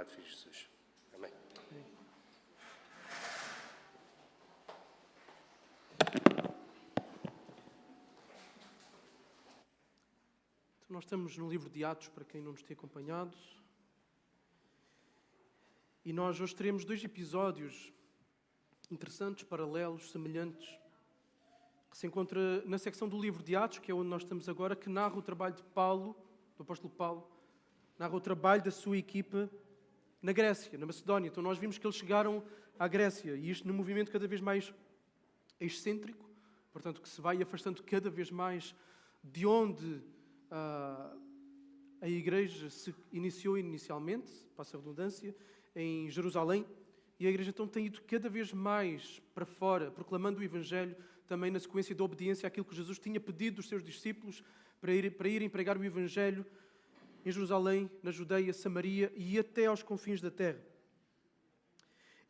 Pai, Filho e Jesus. Amém. Então, nós estamos no livro de Atos, para quem não nos tem acompanhado. E nós hoje teremos 2 episódios interessantes, paralelos, semelhantes, que se encontra na secção do livro de Atos, que é onde nós estamos agora, que narra o trabalho de Paulo, do apóstolo Paulo, narra o trabalho da sua equipa na Grécia, na Macedónia. Então nós vimos que eles chegaram à Grécia, e isto num movimento cada vez mais excêntrico, portanto que se vai afastando cada vez mais de onde a igreja se iniciou inicialmente, passa a redundância, em Jerusalém, e a igreja então tem ido cada vez mais para fora, proclamando o Evangelho, também na sequência da obediência àquilo que Jesus tinha pedido dos seus discípulos para irem pregar o Evangelho em Jerusalém, na Judeia, Samaria e até aos confins da terra.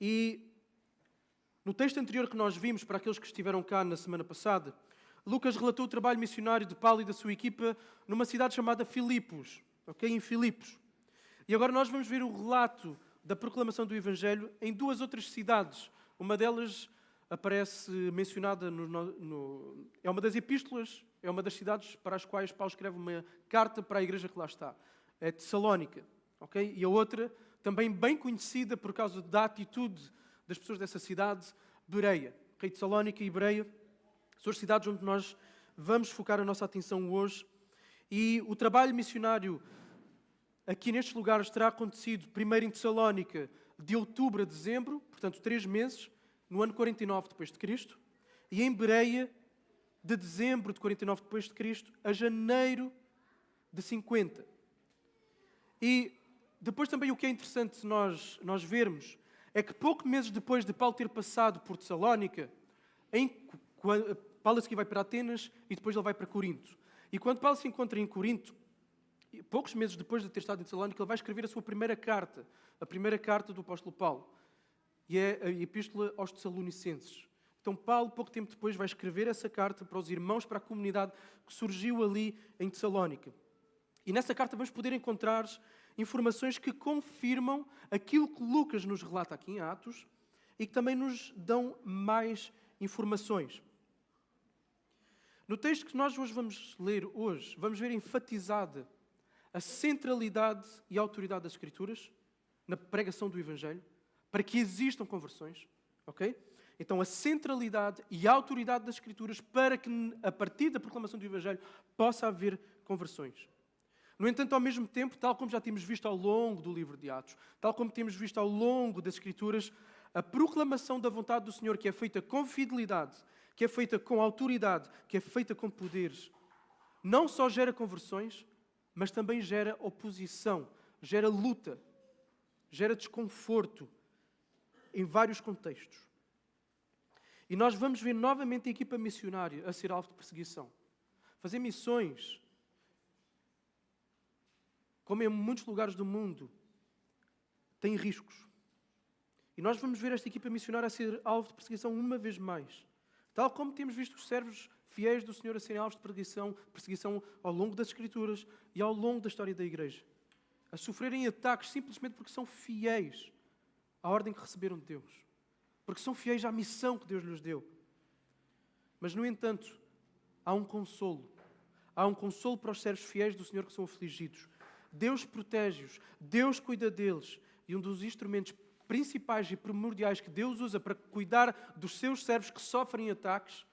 E no texto anterior que nós vimos, para aqueles que estiveram cá na semana passada, Lucas relatou o trabalho missionário de Paulo e da sua equipa numa cidade chamada Filipos, em Filipos. E agora nós vamos ver o relato da proclamação do Evangelho em 2 outras cidades. Uma delas aparece mencionada é uma das epístolas, é uma das cidades para as quais Paulo escreve uma carta para a igreja que lá está. É Tessalónica. E a outra, também bem conhecida por causa da atitude das pessoas dessa cidade, Bereia. Tessalónica e Bereia são as cidades onde nós vamos focar a nossa atenção hoje. E o trabalho missionário aqui nestes lugares terá acontecido primeiro em Tessalónica, de outubro a dezembro, portanto 3 meses, no ano 49 depois de Cristo, e em Bereia, de dezembro de 49 depois de Cristo a janeiro de 50. E depois também o que é interessante nós vermos é que poucos meses depois de Paulo ter passado por Tessalónica, Paulo aqui vai para Atenas e depois ele vai para Corinto. E quando Paulo se encontra em Corinto, poucos meses depois de ter estado em Tessalónica, ele vai escrever a sua primeira carta, a primeira carta do apóstolo Paulo, e é a epístola aos Tessalonicenses. Então Paulo, pouco tempo depois, vai escrever essa carta para os irmãos, para a comunidade que surgiu ali em Tessalónica. E nessa carta vamos poder encontrar informações que confirmam aquilo que Lucas nos relata aqui em Atos e que também nos dão mais informações. No texto que nós hoje vamos ler vamos ver enfatizada a centralidade e a autoridade das Escrituras na pregação do Evangelho, para que existam conversões. Então, a centralidade e a autoridade das Escrituras para que, a partir da proclamação do Evangelho, possa haver conversões. No entanto, ao mesmo tempo, tal como já temos visto ao longo do livro de Atos, tal como temos visto ao longo das Escrituras, a proclamação da vontade do Senhor, que é feita com fidelidade, que é feita com autoridade, que é feita com poderes, não só gera conversões, mas também gera oposição, gera luta, gera desconforto em vários contextos. E nós vamos ver novamente a equipa missionária a ser alvo de perseguição. Fazer missões, como em muitos lugares do mundo, tem riscos. E nós vamos ver esta equipa missionária a ser alvo de perseguição uma vez mais. Tal como temos visto os servos fiéis do Senhor a serem alvos de perseguição ao longo das Escrituras e ao longo da história da Igreja. A sofrerem ataques simplesmente porque são fiéis à ordem que receberam de Deus. Porque são fiéis à missão que Deus lhes deu. Mas, no entanto, há um consolo. Há um consolo para os servos fiéis do Senhor que são afligidos. Deus protege-os, Deus cuida deles. E um dos instrumentos principais e primordiais que Deus usa para cuidar dos seus servos que sofrem ataques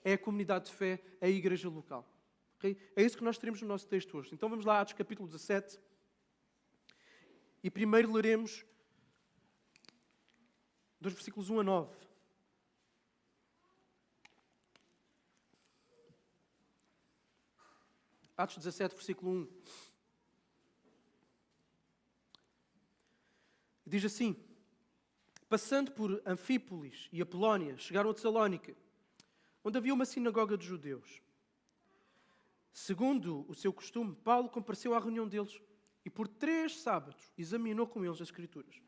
é a comunidade de fé, é a igreja local. É isso que nós teremos no nosso texto hoje. Então vamos lá, Atos capítulo 17. E primeiro leremos dos versículos 1 a 9. Atos 17, versículo 1. Diz assim: passando por Anfípolis e Apolónia, chegaram a Tessalónica, onde havia uma sinagoga de judeus. Segundo o seu costume, Paulo compareceu à reunião deles e por 3 sábados examinou com eles as Escrituras,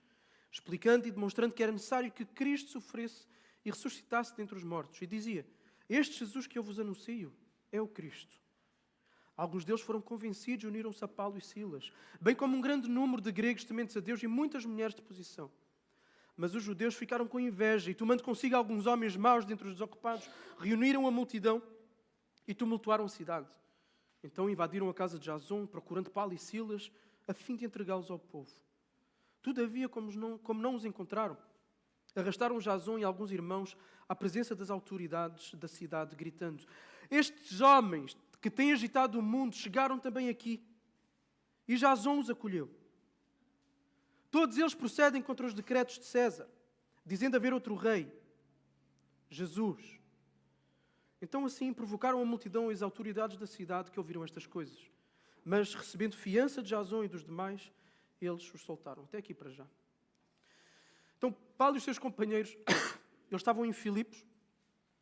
explicando e demonstrando que era necessário que Cristo sofresse e ressuscitasse dentre os mortos. E dizia: este Jesus que eu vos anuncio é o Cristo. Alguns deles foram convencidos e uniram-se a Paulo e Silas, bem como um grande número de gregos tementes a Deus e muitas mulheres de posição. Mas os judeus ficaram com inveja e, tomando consigo alguns homens maus dentre os desocupados, reuniram a multidão e tumultuaram a cidade. Então invadiram a casa de Jasão, procurando Paulo e Silas, a fim de entregá-los ao povo. Todavia, como não os encontraram, arrastaram Jasão e alguns irmãos à presença das autoridades da cidade, gritando: estes homens que têm agitado o mundo chegaram também aqui. E Jasão os acolheu. Todos eles procedem contra os decretos de César, dizendo haver outro rei, Jesus. Então assim provocaram a multidão e as autoridades da cidade que ouviram estas coisas. Mas, recebendo fiança de Jasão e dos demais, eles os soltaram. Até aqui para já. Então, Paulo e os seus companheiros, eles estavam em Filipos,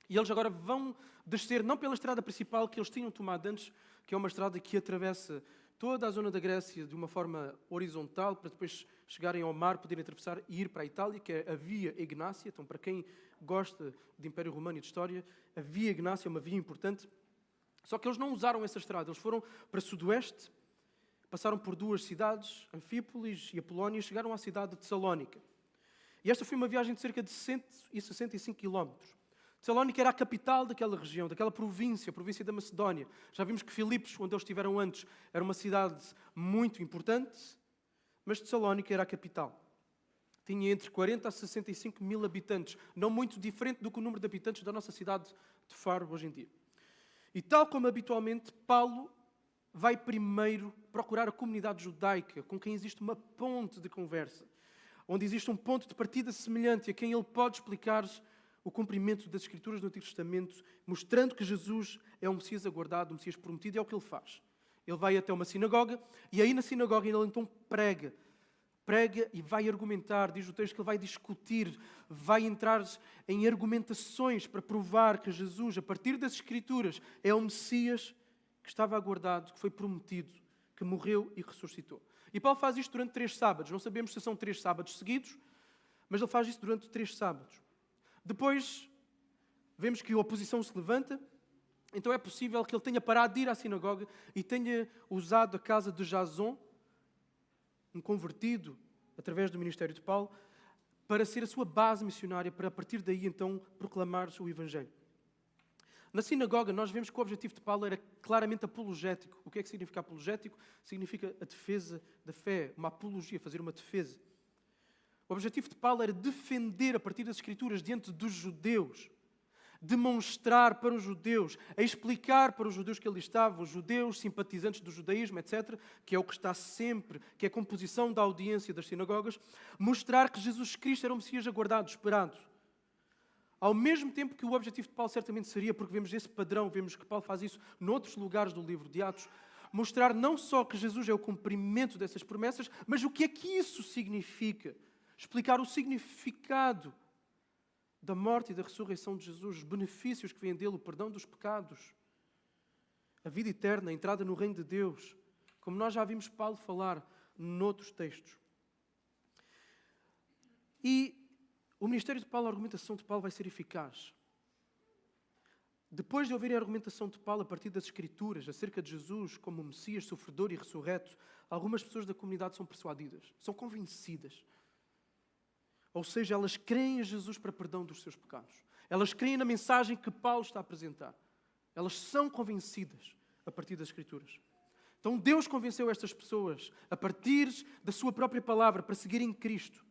e eles agora vão descer, não pela estrada principal que eles tinham tomado antes, que é uma estrada que atravessa toda a zona da Grécia de uma forma horizontal, para depois chegarem ao mar, poderem atravessar e ir para a Itália, que é a Via Egnácia. Então, para quem gosta de Império Romano e de História, a Via Egnácia é uma via importante. Só que eles não usaram essa estrada, eles foram para sudoeste, passaram por duas cidades, Anfípolis e Apolónia, e chegaram à cidade de Tessalónica. E esta foi uma viagem de cerca de 165 quilómetros. Tessalónica era a capital daquela região, daquela província, a província da Macedónia. Já vimos que Filipos, onde eles estiveram antes, era uma cidade muito importante, mas Tessalónica era a capital. Tinha entre 40 a 65 mil habitantes, não muito diferente do que o número de habitantes da nossa cidade de Faro hoje em dia. E tal como habitualmente, Paulo vai primeiro procurar a comunidade judaica, com quem existe uma ponte de conversa, onde existe um ponto de partida semelhante, a quem ele pode explicar o cumprimento das Escrituras do Antigo Testamento, mostrando que Jesus é o Messias aguardado, o Messias prometido, e é o que ele faz. Ele vai até uma sinagoga, e aí na sinagoga ele então prega e vai argumentar. Diz o texto que ele vai discutir, vai entrar em argumentações para provar que Jesus, a partir das Escrituras, é o Messias que estava aguardado, que foi prometido, que morreu e ressuscitou. E Paulo faz isto durante 3 sábados. Não sabemos se são 3 sábados seguidos, mas ele faz isso durante 3 sábados. Depois, vemos que a oposição se levanta, então é possível que ele tenha parado de ir à sinagoga e tenha usado a casa de Jasão, um convertido através do ministério de Paulo, para ser a sua base missionária, para a partir daí então proclamar o Evangelho. Na sinagoga nós vemos que o objetivo de Paulo era claramente apologético. O que é que significa apologético? Significa a defesa da fé, uma apologia, fazer uma defesa. O objetivo de Paulo era defender a partir das Escrituras diante dos judeus, demonstrar para os judeus, a explicar para os judeus que ali estavam, os judeus simpatizantes do judaísmo, etc., que é o que está sempre, que é a composição da audiência das sinagogas, mostrar que Jesus Cristo era o Messias aguardado, esperado. Ao mesmo tempo que o objetivo de Paulo certamente seria, porque vemos esse padrão, vemos que Paulo faz isso noutros lugares do livro de Atos, mostrar não só que Jesus é o cumprimento dessas promessas, mas o que é que isso significa. Explicar o significado da morte e da ressurreição de Jesus, os benefícios que vêm dele, o perdão dos pecados, a vida eterna, a entrada no reino de Deus, como nós já vimos Paulo falar noutros textos. E o ministério de Paulo, a argumentação de Paulo vai ser eficaz. Depois de ouvirem a argumentação de Paulo a partir das Escrituras acerca de Jesus como Messias, sofredor e ressurreto, algumas pessoas da comunidade são persuadidas, são convencidas. Ou seja, elas creem em Jesus para perdão dos seus pecados. Elas creem na mensagem que Paulo está a apresentar. Elas são convencidas a partir das Escrituras. Então Deus convenceu estas pessoas a partir da sua própria palavra para seguirem Cristo.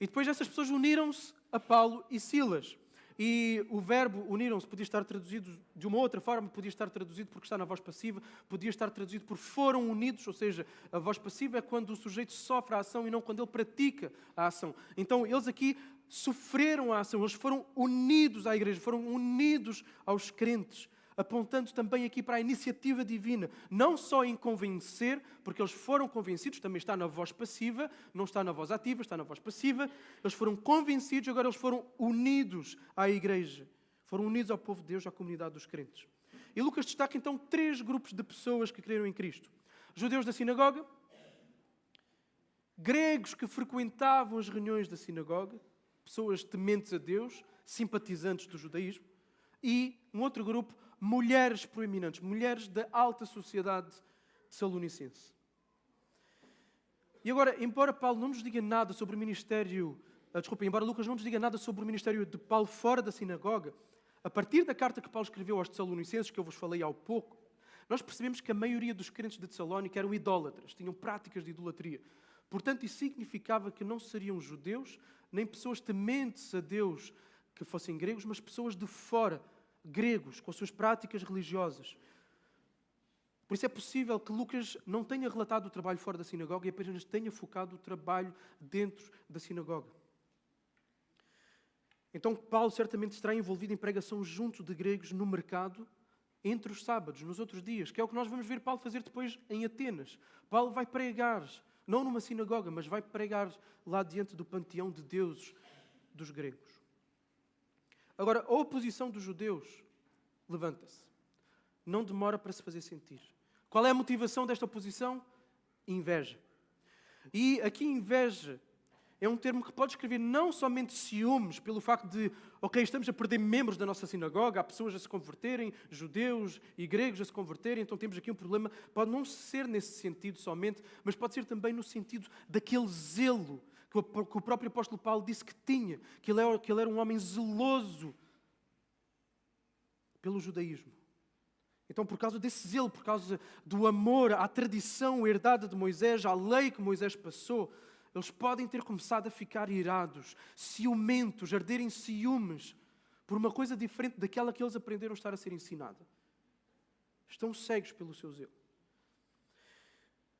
E depois essas pessoas uniram-se a Paulo e Silas. E o verbo uniram-se podia estar traduzido de uma outra forma, podia estar traduzido porque está na voz passiva, podia estar traduzido por foram unidos, ou seja, a voz passiva é quando o sujeito sofre a ação e não quando ele pratica a ação. Então eles aqui sofreram a ação, eles foram unidos à igreja, foram unidos aos crentes, apontando também aqui para a iniciativa divina, não só em convencer, porque eles foram convencidos, também está na voz passiva, não está na voz ativa, está na voz passiva, eles foram convencidos, agora eles foram unidos à igreja, foram unidos ao povo de Deus, à comunidade dos crentes. E Lucas destaca então 3 grupos de pessoas que creram em Cristo. Judeus da sinagoga, gregos que frequentavam as reuniões da sinagoga, pessoas tementes a Deus, simpatizantes do judaísmo, e um outro grupo, mulheres proeminentes, mulheres da alta sociedade tessalonicense. E agora, embora Paulo não nos diga nada sobre o ministério, embora Lucas não nos diga nada sobre o ministério de Paulo fora da sinagoga, a partir da carta que Paulo escreveu aos Tessalonicenses, que eu vos falei há pouco, nós percebemos que a maioria dos crentes de Tessalónica eram idólatras, tinham práticas de idolatria. Portanto, isso significava que não seriam judeus, nem pessoas tementes a Deus que fossem gregos, mas pessoas de fora, gregos, com as suas práticas religiosas. Por isso é possível que Lucas não tenha relatado o trabalho fora da sinagoga e apenas tenha focado o trabalho dentro da sinagoga. Então, Paulo certamente estará envolvido em pregação junto de gregos no mercado, entre os sábados, nos outros dias, que é o que nós vamos ver Paulo fazer depois em Atenas. Paulo vai pregar, não numa sinagoga, mas vai pregar lá diante do panteão de deuses dos gregos. Agora, a oposição dos judeus levanta-se. Não demora para se fazer sentir. Qual é a motivação desta oposição? Inveja. E aqui inveja é um termo que pode escrever não somente ciúmes pelo facto de, estamos a perder membros da nossa sinagoga, há pessoas a se converterem, judeus e gregos a se converterem, então temos aqui um problema. Pode não ser nesse sentido somente, mas pode ser também no sentido daquele zelo que o próprio apóstolo Paulo disse que tinha, que ele era um homem zeloso pelo judaísmo. Então, por causa desse zelo, por causa do amor à tradição herdada de Moisés, à lei que Moisés passou, eles podem ter começado a ficar irados, ciumentos, arderem ciúmes por uma coisa diferente daquela que eles aprenderam a estar a ser ensinada. Estão cegos pelo seu zelo.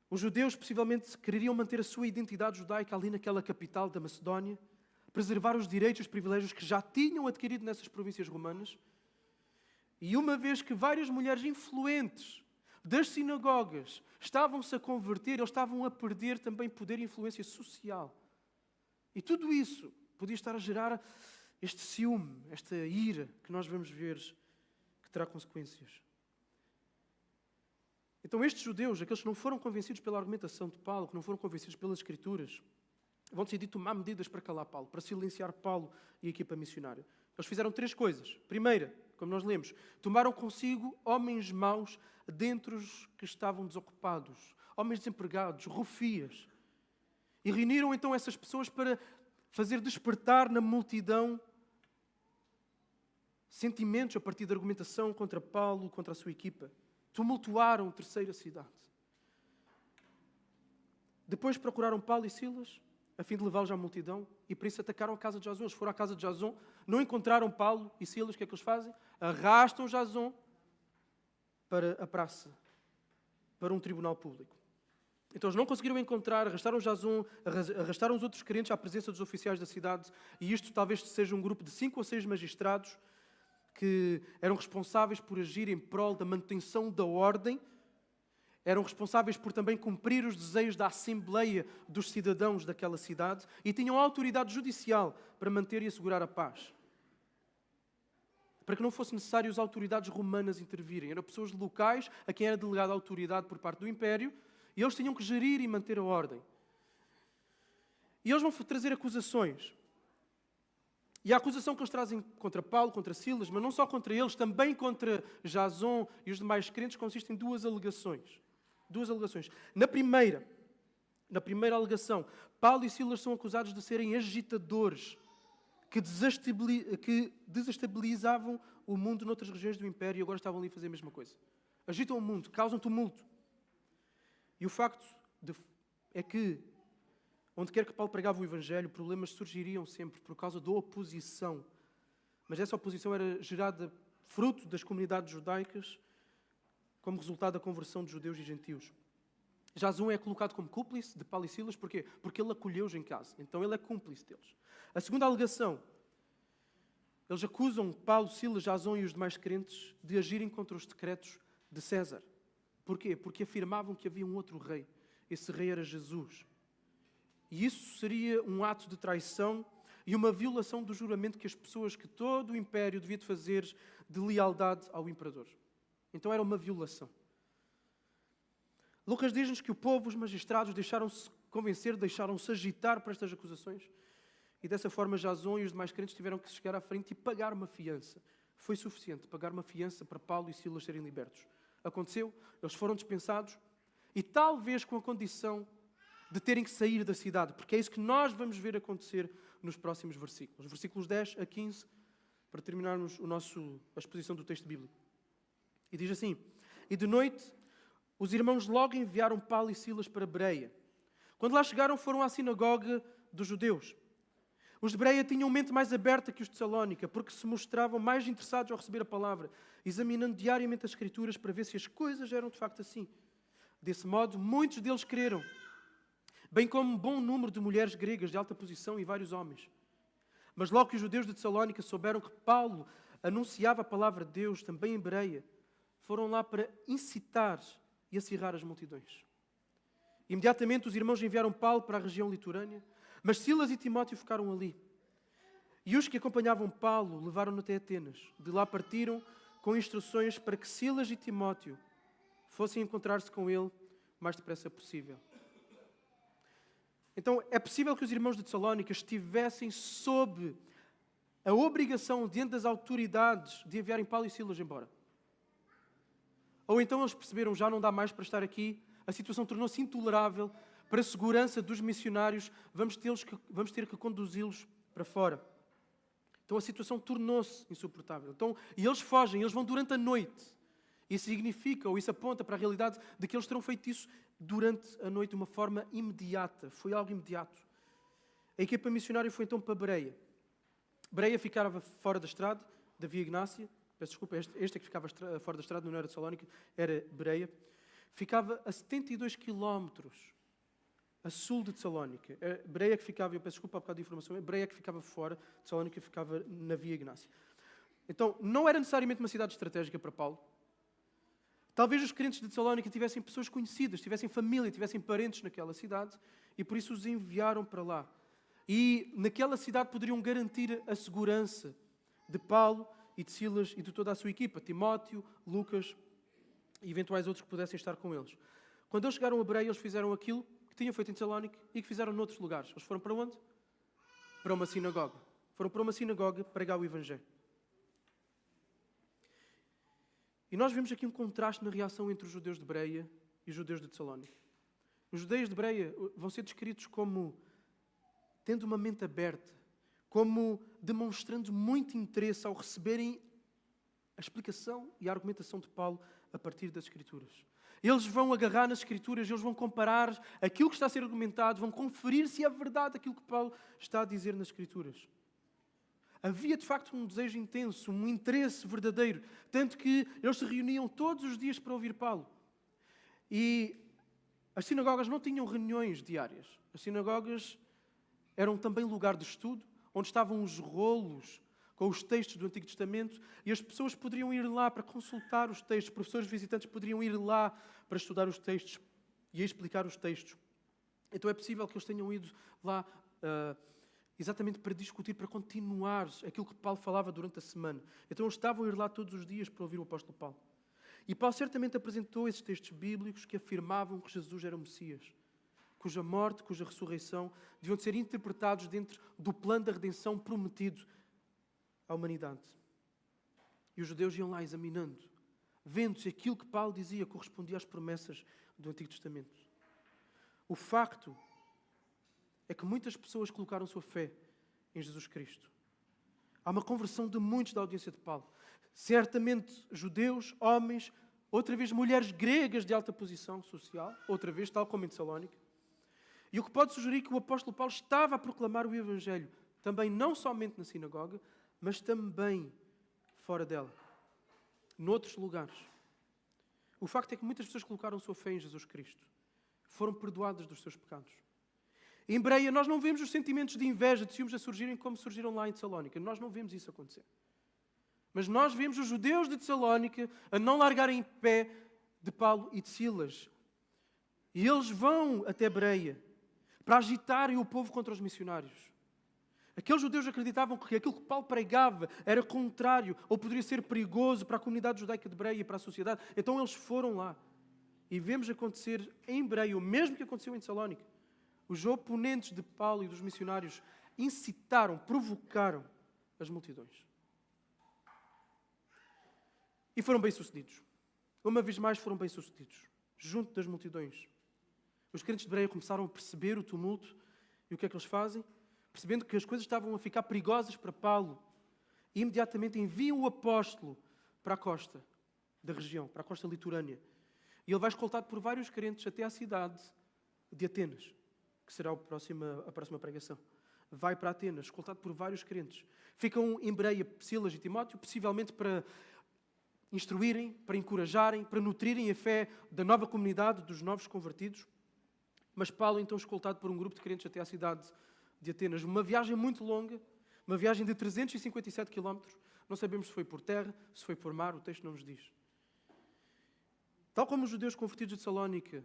Os judeus possivelmente queriam manter a sua identidade judaica ali naquela capital da Macedónia, preservar os direitos e os privilégios que já tinham adquirido nessas províncias romanas. E uma vez que várias mulheres influentes das sinagogas estavam-se a converter, eles estavam a perder também poder e influência social. E tudo isso podia estar a gerar este ciúme, esta ira que nós vamos ver que terá consequências. Então estes judeus, aqueles que não foram convencidos pela argumentação de Paulo, que não foram convencidos pelas Escrituras, vão decidir tomar medidas para calar Paulo, para silenciar Paulo e a equipa missionária. Eles fizeram 3 coisas. Primeira, como nós lemos, tomaram consigo homens maus dentre os que estavam desocupados, homens desempregados, rufias. E reuniram então essas pessoas para fazer despertar na multidão sentimentos a partir da argumentação contra Paulo, contra a sua equipa. Tumultuaram a terceira cidade. Depois procuraram Paulo e Silas, a fim de levá-los à multidão, e por isso atacaram a casa de Jason. Eles foram à casa de Jason, não encontraram Paulo e Silas, o que é que eles fazem? Arrastam Jason para a praça, para um tribunal público. Então eles não conseguiram encontrar, arrastaram Jason, arrastaram os outros crentes à presença dos oficiais da cidade, e isto talvez seja um grupo de 5 ou 6 magistrados que eram responsáveis por agir em prol da manutenção da ordem, eram responsáveis por também cumprir os desejos da Assembleia dos cidadãos daquela cidade e tinham autoridade judicial para manter e assegurar a paz. Para que não fosse necessário as autoridades romanas intervirem. Eram pessoas locais a quem era delegada a autoridade por parte do Império e eles tinham que gerir e manter a ordem. E eles vão trazer acusações. E a acusação que eles trazem contra Paulo, contra Silas, mas não só contra eles, também contra Jason e os demais crentes, consiste em 2 alegações. 2 alegações. Na primeira alegação, Paulo e Silas são acusados de serem agitadores que desestabilizavam o mundo noutras regiões do Império e agora estavam ali a fazer a mesma coisa. Agitam o mundo, causam tumulto. E o facto é que, onde quer que Paulo pregava o Evangelho, problemas surgiriam sempre por causa da oposição. Mas essa oposição era gerada fruto das comunidades judaicas como resultado da conversão de judeus e gentios. Jason é colocado como cúmplice de Paulo e Silas. Porquê? Porque ele acolheu-os em casa. Então ele é cúmplice deles. A segunda alegação, eles acusam Paulo, Silas, Jason e os demais crentes de agirem contra os decretos de César. Porquê? Porque afirmavam que havia um outro rei. Esse rei era Jesus. E isso seria um ato de traição e uma violação do juramento que as pessoas, que todo o Império devia de fazer de lealdade ao Imperador. Então era uma violação. Lucas diz-nos que o povo, os magistrados, deixaram-se convencer, deixaram-se agitar por estas acusações. E dessa forma Jason e os demais crentes tiveram que chegar à frente e pagar uma fiança. foi suficiente pagar uma fiança para Paulo e Silas serem libertos. Aconteceu, eles foram dispensados e talvez com a condição de terem que sair da cidade, porque é isso que nós vamos ver acontecer nos próximos versículos. Versículos 10 a 15, para terminarmos a exposição do texto bíblico. E diz assim: E de noite os irmãos logo enviaram Paulo e Silas para Bereia. Quando lá chegaram, foram à sinagoga dos judeus. Os de Bereia tinham mente mais aberta que os de Salónica, porque se mostravam mais interessados ao receber a palavra, examinando diariamente as Escrituras para ver se as coisas eram de facto assim. Desse modo, muitos deles creram, bem como um bom número de mulheres gregas de alta posição e vários homens. Mas logo que os judeus de Tessalónica souberam que Paulo anunciava a palavra de Deus também em Bereia, foram lá para incitar e acirrar as multidões. Imediatamente os irmãos enviaram Paulo para a região litorânea, mas Silas e Timóteo ficaram ali. E os que acompanhavam Paulo levaram-no até Atenas. De lá partiram com instruções para que Silas e Timóteo fossem encontrar-se com ele o mais depressa possível. Então, é possível que os irmãos de Tessalónica estivessem sob a obrigação diante das autoridades de enviarem Paulo e Silas embora. Ou então eles perceberam, já não dá mais para estar aqui, a situação tornou-se intolerável, para a segurança dos missionários, vamos ter que conduzi-los para fora. Então a situação tornou-se insuportável. Então, e eles fogem, eles vão durante a noite. Isso significa, ou isso aponta para a realidade de que eles terão feito isso durante a noite de uma forma imediata. Foi algo imediato. A equipa missionária foi então para Bereia. Bereia ficava fora da estrada, da Via Ignácia. Peço desculpa, este é que ficava fora da estrada, não era de Salónica, era Bereia. Ficava a 72 quilómetros a sul de Tessalónica. Bereia que ficava, eu peço desculpa por causa da informação, Bereia que ficava fora, Tessalónica ficava na Via Ignácia. Então, não era necessariamente uma cidade estratégica para Paulo. Talvez os crentes de Tessalónica tivessem pessoas conhecidas, tivessem família, tivessem parentes naquela cidade e por isso os enviaram para lá. E naquela cidade poderiam garantir a segurança de Paulo e de Silas e de toda a sua equipa, Timóteo, Lucas e eventuais outros que pudessem estar com eles. Quando eles chegaram a Bereia, eles fizeram aquilo que tinham feito em Tessalónica e que fizeram noutros lugares. Eles foram para onde? Para uma sinagoga. Foram para uma sinagoga pregar o Evangelho. E nós vemos aqui um contraste na reação entre os judeus de Bereia e os judeus de Tessalónica. Os judeus de Bereia vão ser descritos como tendo uma mente aberta, como demonstrando muito interesse ao receberem a explicação e a argumentação de Paulo a partir das Escrituras. Eles vão agarrar nas Escrituras, eles vão comparar aquilo que está a ser argumentado, vão conferir se é verdade aquilo que Paulo está a dizer nas Escrituras. Havia, de facto, um desejo intenso, um interesse verdadeiro, tanto que eles se reuniam todos os dias para ouvir Paulo. E as sinagogas não tinham reuniões diárias. As sinagogas eram também lugar de estudo, onde estavam os rolos com os textos do Antigo Testamento, e as pessoas poderiam ir lá para consultar os textos, professores visitantes poderiam ir lá para estudar os textos e explicar os textos. Então é possível que eles tenham ido lá exatamente para discutir, para continuar aquilo que Paulo falava durante a semana. Então eles estavam a ir lá todos os dias para ouvir o apóstolo Paulo. E Paulo certamente apresentou esses textos bíblicos que afirmavam que Jesus era o Messias, cuja morte, cuja ressurreição deviam ser interpretados dentro do plano da redenção prometido à humanidade. E os judeus iam lá examinando, vendo se aquilo que Paulo dizia correspondia às promessas do Antigo Testamento. O facto é que muitas pessoas colocaram sua fé em Jesus Cristo. Há uma conversão de muitos da audiência de Paulo. Certamente judeus, homens, outra vez mulheres gregas de alta posição social, outra vez, tal como em Tessalónica. E o que pode sugerir que o apóstolo Paulo estava a proclamar o Evangelho, também não somente na sinagoga, mas também fora dela, noutros lugares. O facto é que muitas pessoas colocaram sua fé em Jesus Cristo. Foram perdoadas dos seus pecados. Em Bereia, nós não vemos os sentimentos de inveja, de ciúmes a surgirem como surgiram lá em Tessalónica. Nós não vemos isso acontecer. Mas nós vemos os judeus de Tessalónica a não largarem pé de Paulo e de Silas. E eles vão até Bereia para agitarem o povo contra os missionários. Aqueles judeus acreditavam que aquilo que Paulo pregava era contrário ou poderia ser perigoso para a comunidade judaica de Bereia e para a sociedade. Então eles foram lá. E vemos acontecer em Bereia o mesmo que aconteceu em Tessalónica. Os oponentes de Paulo e dos missionários incitaram, provocaram as multidões. E foram bem-sucedidos. Uma vez mais foram bem-sucedidos, junto das multidões. Os crentes de Bereia começaram a perceber o tumulto e o que é que eles fazem? Percebendo que as coisas estavam a ficar perigosas para Paulo, e imediatamente enviam o apóstolo para a costa da região, para a costa litorânea. E ele vai escoltado por vários crentes até à cidade de Atenas, que será a próxima pregação. Vai para Atenas, escoltado por vários crentes. Ficam em Bereia Silas e Timóteo, possivelmente para instruírem, para encorajarem, para nutrirem a fé da nova comunidade, dos novos convertidos. Mas Paulo, então, escoltado por um grupo de crentes até à cidade de Atenas. Uma viagem muito longa, uma viagem de 357 quilómetros. Não sabemos se foi por terra, se foi por mar, o texto não nos diz. Tal como os judeus convertidos de Salónica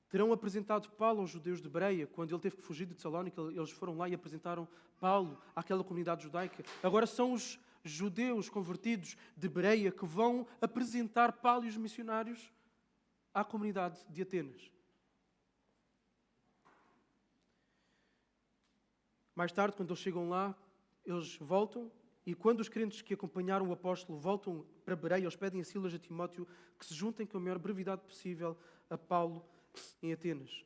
terão apresentado Paulo aos judeus de Bereia, quando ele teve que fugir de Salónica, eles foram lá e apresentaram Paulo àquela comunidade judaica. Agora são os judeus convertidos de Bereia que vão apresentar Paulo e os missionários à comunidade de Atenas. Mais tarde, quando eles chegam lá, eles voltam, e quando os crentes que acompanharam o apóstolo voltam para Bereia, eles pedem a Silas e a Timóteo que se juntem com a maior brevidade possível a Paulo em Atenas.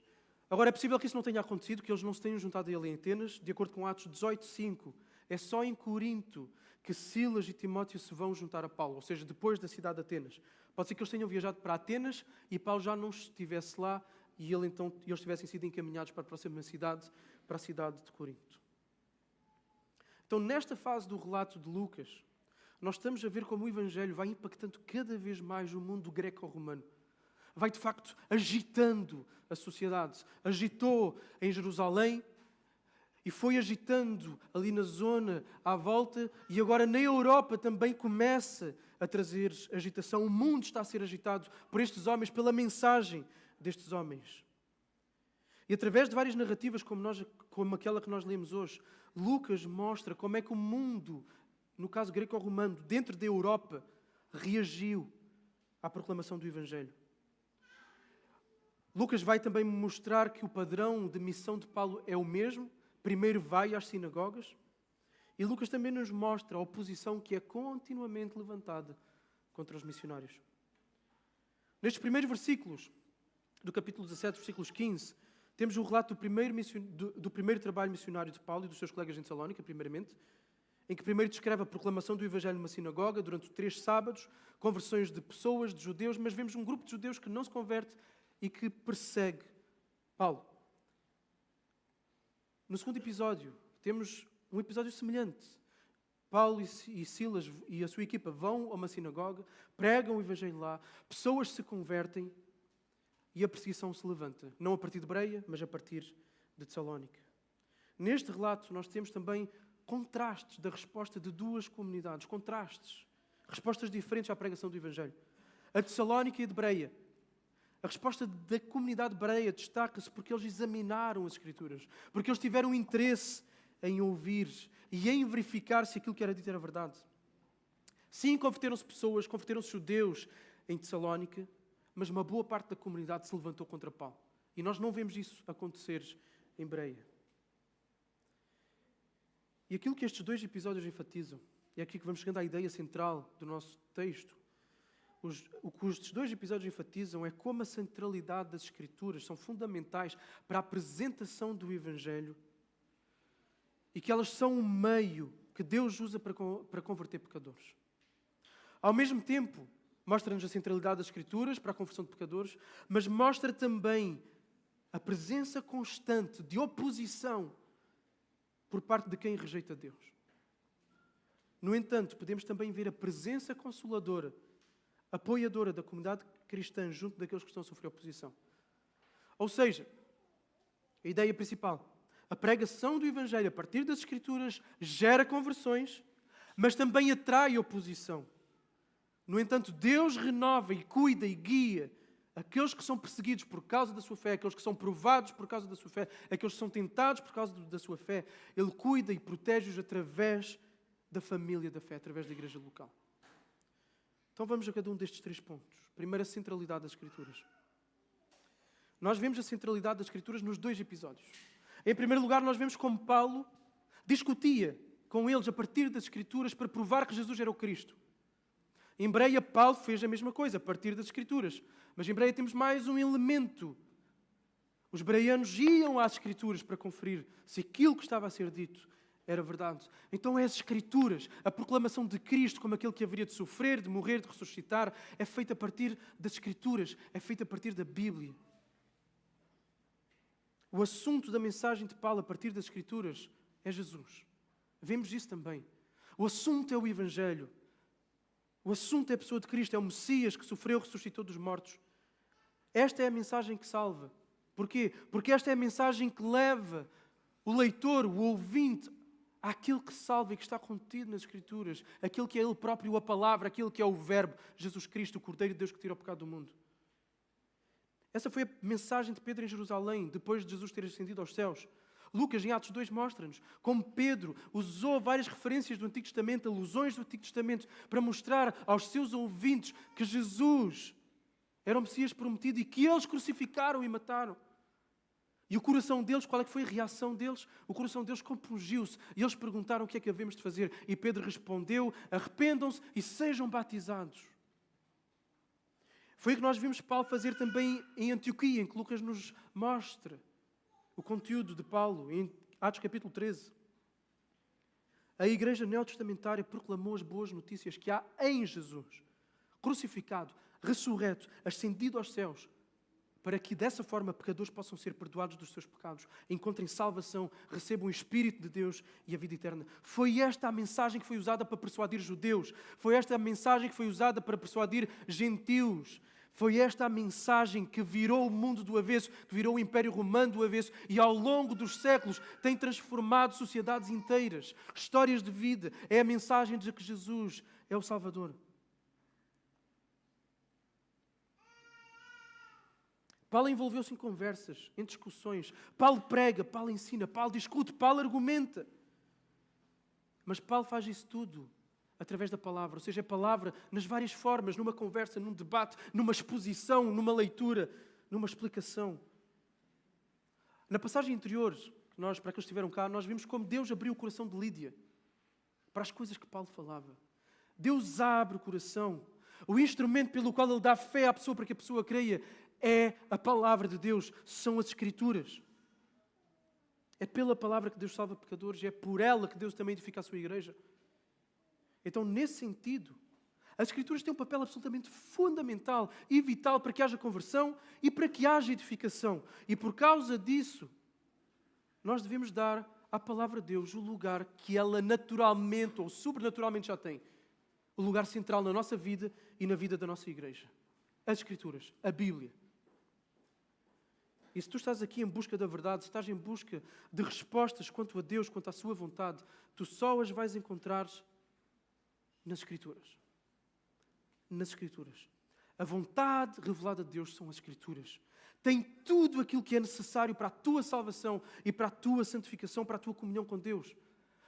Agora, é possível que isso não tenha acontecido, que eles não se tenham juntado a ele em Atenas. De acordo com Atos 18:5, é só em Corinto que Silas e Timóteo se vão juntar a Paulo, ou seja, depois da cidade de Atenas. Pode ser que eles tenham viajado para Atenas e Paulo já não estivesse lá e eles tivessem sido encaminhados para a próxima cidade, para a cidade de Corinto. Então, nesta fase do relato de Lucas, nós estamos a ver como o Evangelho vai impactando cada vez mais o mundo greco-romano. Vai, de facto, agitando a sociedade. Agitou em Jerusalém e foi agitando ali na zona à volta, e agora na Europa também começa a trazer agitação. O mundo está a ser agitado por estes homens, pela mensagem destes homens. E através de várias narrativas como aquela que nós lemos hoje, Lucas mostra como é que o mundo, no caso greco-romano, dentro da Europa, reagiu à proclamação do Evangelho. Lucas vai também mostrar que o padrão de missão de Paulo é o mesmo. Primeiro vai às sinagogas. E Lucas também nos mostra a oposição que é continuamente levantada contra os missionários. Nestes primeiros versículos do capítulo 17, versículos 15, temos o relato do primeiro trabalho missionário de Paulo e dos seus colegas em Salónica, primeiramente, em que primeiro descreve a proclamação do Evangelho numa sinagoga durante 3 sábados, conversões de pessoas, de judeus, mas vemos um grupo de judeus que não se converte e que persegue Paulo. No segundo episódio, temos um episódio semelhante. Paulo e Silas e a sua equipa vão a uma sinagoga, pregam o Evangelho lá, pessoas se convertem e a perseguição se levanta. Não a partir de Bereia, mas a partir de Tessalónica. Neste relato, nós temos também contrastes da resposta de duas comunidades. Contrastes. Respostas diferentes à pregação do Evangelho. A de Tessalónica e a de Bereia. A resposta da comunidade de Bereia destaca-se porque eles examinaram as Escrituras. Porque eles tiveram interesse em ouvir e em verificar se aquilo que era dito era verdade. Sim, converteram-se pessoas, converteram-se judeus em Tessalónica, mas uma boa parte da comunidade se levantou contra Paulo. E nós não vemos isso acontecer em Bereia. E aquilo que estes 2 episódios enfatizam, e é aqui que vamos chegando à ideia central do nosso texto, o que estes 2 episódios enfatizam é como a centralidade das Escrituras são fundamentais para a apresentação do Evangelho e que elas são um meio que Deus usa para converter pecadores. Ao mesmo tempo, mostra-nos a centralidade das Escrituras para a conversão de pecadores, mas mostra também a presença constante de oposição por parte de quem rejeita Deus. No entanto, podemos também ver a presença consoladora, apoiadora da comunidade cristã junto daqueles que estão a sofrer oposição. Ou seja, a ideia principal, a pregação do Evangelho a partir das Escrituras gera conversões, mas também atrai oposição. No entanto, Deus renova e cuida e guia aqueles que são perseguidos por causa da sua fé, aqueles que são provados por causa da sua fé, aqueles que são tentados por causa da sua fé. Ele cuida e protege-os através da família da fé, através da igreja local. Então vamos a cada um destes 3 pontos. Primeiro, a centralidade das Escrituras. Nós vemos a centralidade das Escrituras nos 2 episódios. Em primeiro lugar, nós vemos como Paulo discutia com eles a partir das Escrituras para provar que Jesus era o Cristo. Em Bereia, Paulo fez a mesma coisa, a partir das Escrituras. Mas em Bereia temos mais um elemento. Os bereanos iam às Escrituras para conferir se aquilo que estava a ser dito era verdade. Então as Escrituras, a proclamação de Cristo como aquele que haveria de sofrer, de morrer, de ressuscitar, é feita a partir das Escrituras, é feita a partir da Bíblia. O assunto da mensagem de Paulo a partir das Escrituras é Jesus. Vemos isso também. O assunto é o Evangelho. O assunto é a pessoa de Cristo, é o Messias que sofreu, ressuscitou dos mortos. Esta é a mensagem que salva. Porquê? Porque esta é a mensagem que leva o leitor, o ouvinte, àquilo que salva e que está contido nas Escrituras. Aquilo que é Ele próprio, a palavra, aquilo que é o Verbo, Jesus Cristo, o Cordeiro de Deus que tira o pecado do mundo. Essa foi a mensagem de Pedro em Jerusalém, depois de Jesus ter ascendido aos céus. Lucas, em Atos 2, mostra-nos como Pedro usou várias referências do Antigo Testamento, alusões do Antigo Testamento, para mostrar aos seus ouvintes que Jesus era o Messias prometido e que eles crucificaram e mataram. E o coração deles, qual é que foi a reação deles? O coração deles compungiu-se e eles perguntaram o que é que havemos de fazer. E Pedro respondeu, arrependam-se e sejam batizados. Foi o que nós vimos Paulo fazer também em Antioquia, em que Lucas nos mostra o conteúdo de Paulo, em Atos capítulo 13. A igreja neotestamentária proclamou as boas notícias que há em Jesus, crucificado, ressurreto, ascendido aos céus, para que dessa forma pecadores possam ser perdoados dos seus pecados, encontrem salvação, recebam o Espírito de Deus e a vida eterna. Foi esta a mensagem que foi usada para persuadir judeus, foi esta a mensagem que foi usada para persuadir gentios. Foi esta a mensagem que virou o mundo do avesso, que virou o Império Romano do avesso e ao longo dos séculos tem transformado sociedades inteiras, histórias de vida. É a mensagem de que Jesus é o Salvador. Paulo envolveu-se em conversas, em discussões. Paulo prega, Paulo ensina, Paulo discute, Paulo argumenta. Mas Paulo faz isso tudo através da palavra, ou seja, a palavra nas várias formas, numa conversa, num debate, numa exposição, numa leitura, numa explicação. Na passagem anterior, para aqueles que estiveram cá, nós vimos como Deus abriu o coração de Lídia para as coisas que Paulo falava. Deus abre o coração. O instrumento pelo qual Ele dá fé à pessoa para que a pessoa creia é a palavra de Deus, são as Escrituras. É pela palavra que Deus salva pecadores e é por ela que Deus também edifica a sua igreja. Então, nesse sentido, as Escrituras têm um papel absolutamente fundamental e vital para que haja conversão e para que haja edificação. E por causa disso, nós devemos dar à palavra de Deus o lugar que ela naturalmente ou sobrenaturalmente já tem. O lugar central na nossa vida e na vida da nossa igreja. As Escrituras, a Bíblia. E se tu estás aqui em busca da verdade, se estás em busca de respostas quanto a Deus, quanto à sua vontade, tu só as vais encontrar nas Escrituras. Nas Escrituras. A vontade revelada de Deus são as Escrituras. Tem tudo aquilo que é necessário para a tua salvação e para a tua santificação, para a tua comunhão com Deus.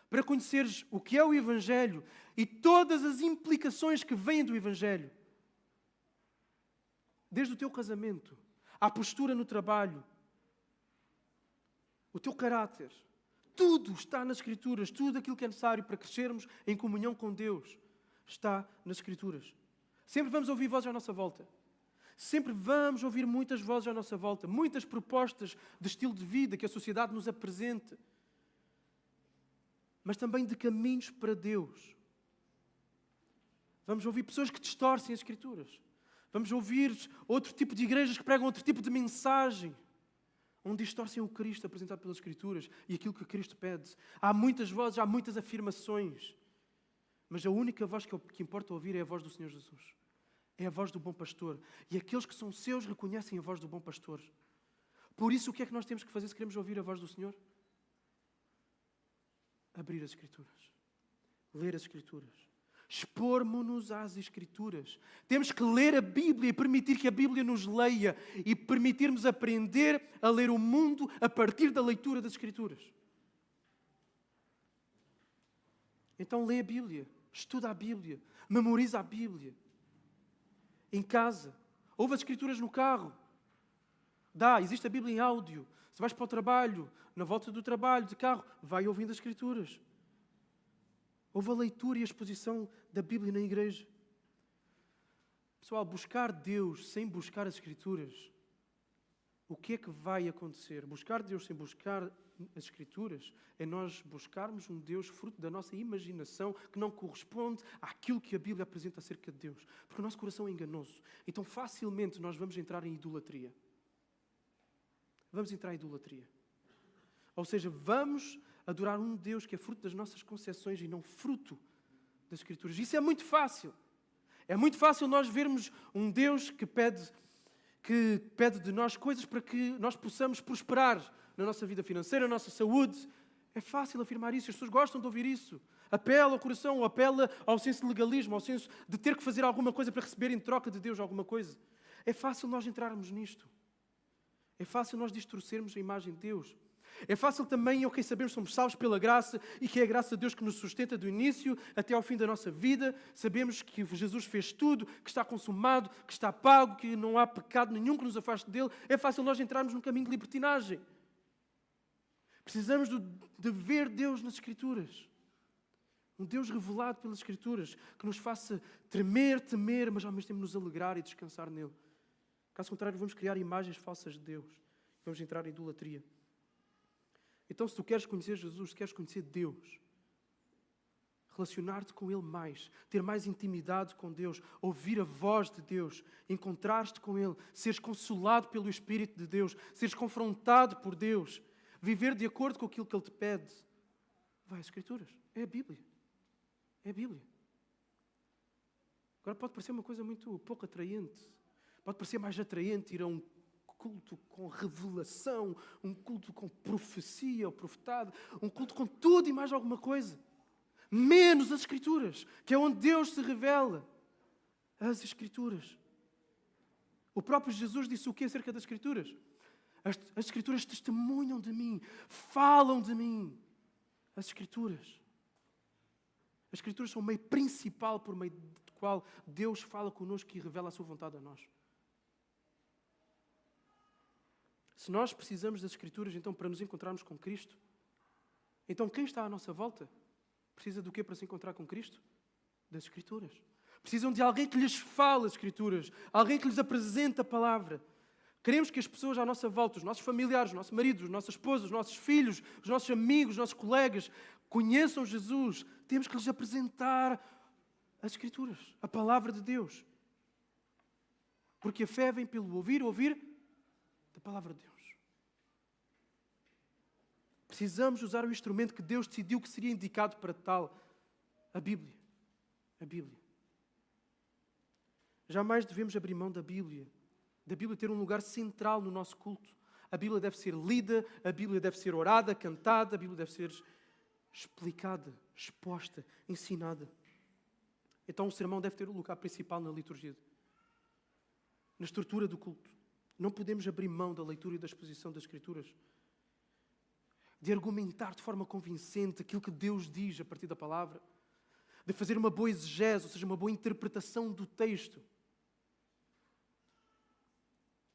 Para conheceres o que é o Evangelho e todas as implicações que vêm do Evangelho. Desde o teu casamento, à postura no trabalho, o teu caráter. Tudo está nas Escrituras. Tudo aquilo que é necessário para crescermos em comunhão com Deus está nas Escrituras. Sempre vamos ouvir vozes à nossa volta. Sempre vamos ouvir muitas vozes à nossa volta. Muitas propostas de estilo de vida que a sociedade nos apresenta. Mas também de caminhos para Deus. Vamos ouvir pessoas que distorcem as Escrituras. Vamos ouvir outro tipo de igrejas que pregam outro tipo de mensagem. Onde distorcem o Cristo apresentado pelas Escrituras e aquilo que Cristo pede. Há muitas vozes, há muitas afirmações. Mas a única voz que importa ouvir é a voz do Senhor Jesus. É a voz do bom pastor. E aqueles que são seus reconhecem a voz do bom pastor. Por isso, o que é que nós temos que fazer se queremos ouvir a voz do Senhor? Abrir as Escrituras. Ler as Escrituras. Expor-nos-nos às Escrituras. Temos que ler a Bíblia e permitir que a Bíblia nos leia e permitirmos aprender a ler o mundo a partir da leitura das Escrituras. Então lê a Bíblia, estuda a Bíblia, memoriza a Bíblia. Em casa, ouve as Escrituras no carro. Existe a Bíblia em áudio. Se vais para o trabalho, na volta do trabalho, de carro, vai ouvindo as Escrituras. Ouve a leitura e a exposição da Bíblia na igreja. Pessoal, buscar Deus sem buscar as Escrituras, o que é que vai acontecer? Buscar Deus sem buscar as Escrituras é nós buscarmos um Deus fruto da nossa imaginação que não corresponde àquilo que a Bíblia apresenta acerca de Deus. Porque o nosso coração é enganoso. Então facilmente nós vamos entrar em idolatria. Vamos entrar em idolatria. Ou seja, vamos adorar um Deus que é fruto das nossas concepções e não fruto das Escrituras. Isso é muito fácil. É muito fácil nós vermos um Deus que pede de nós coisas para que nós possamos prosperar na nossa vida financeira, na nossa saúde. É fácil afirmar isso, as pessoas gostam de ouvir isso. Apela ao coração, apela ao senso de legalismo, ao senso de ter que fazer alguma coisa para receber em troca de Deus alguma coisa. É fácil nós entrarmos nisto. É fácil nós distorcermos a imagem de Deus. É fácil também, ok, sabemos que somos salvos pela graça e que é a graça de Deus que nos sustenta do início até ao fim da nossa vida. Sabemos que Jesus fez tudo, que está consumado, que está pago, que não há pecado nenhum que nos afaste dele. É fácil nós entrarmos num caminho de libertinagem. Precisamos de ver Deus nas Escrituras. Um Deus revelado pelas Escrituras, que nos faça temer, mas ao mesmo tempo nos alegrar e descansar nele. Caso contrário, vamos criar imagens falsas de Deus. Vamos entrar em idolatria. Então, se tu queres conhecer Jesus, se queres conhecer Deus, relacionar-te com Ele mais, ter mais intimidade com Deus, ouvir a voz de Deus, encontrar-te com Ele, seres consolado pelo Espírito de Deus, seres confrontado por Deus, viver de acordo com aquilo que Ele te pede, vai às Escrituras. É a Bíblia. É a Bíblia. Agora pode parecer uma coisa muito pouco atraente. Pode parecer mais atraente ir a um culto com revelação, um culto com profecia ou profetado, um culto com tudo e mais alguma coisa. Menos as Escrituras, que é onde Deus se revela. As Escrituras. O próprio Jesus disse o que acerca das Escrituras? As Escrituras testemunham de mim, falam de mim. As Escrituras. As Escrituras são o meio principal por meio do qual Deus fala connosco e revela a sua vontade a nós. Se nós precisamos das Escrituras, então, para nos encontrarmos com Cristo, então quem está à nossa volta precisa do quê para se encontrar com Cristo? Das Escrituras. Precisam de alguém que lhes fale as Escrituras, alguém que lhes apresente a palavra. Queremos que as pessoas à nossa volta, os nossos familiares, os nossos maridos, os nossos esposos, os nossos filhos, os nossos amigos, os nossos colegas, conheçam Jesus. Temos que lhes apresentar as Escrituras, a palavra de Deus. Porque a fé vem pelo ouvir da palavra de Deus. Precisamos usar o instrumento que Deus decidiu que seria indicado para tal, a Bíblia. A Bíblia. Jamais devemos abrir mão da Bíblia ter um lugar central no nosso culto. A Bíblia deve ser lida, a Bíblia deve ser orada, cantada, a Bíblia deve ser explicada, exposta, ensinada. Então o sermão deve ter o lugar principal na liturgia, na estrutura do culto. Não podemos abrir mão da leitura e da exposição das Escrituras, de argumentar de forma convincente aquilo que Deus diz a partir da palavra, de fazer uma boa exegese, ou seja, uma boa interpretação do texto,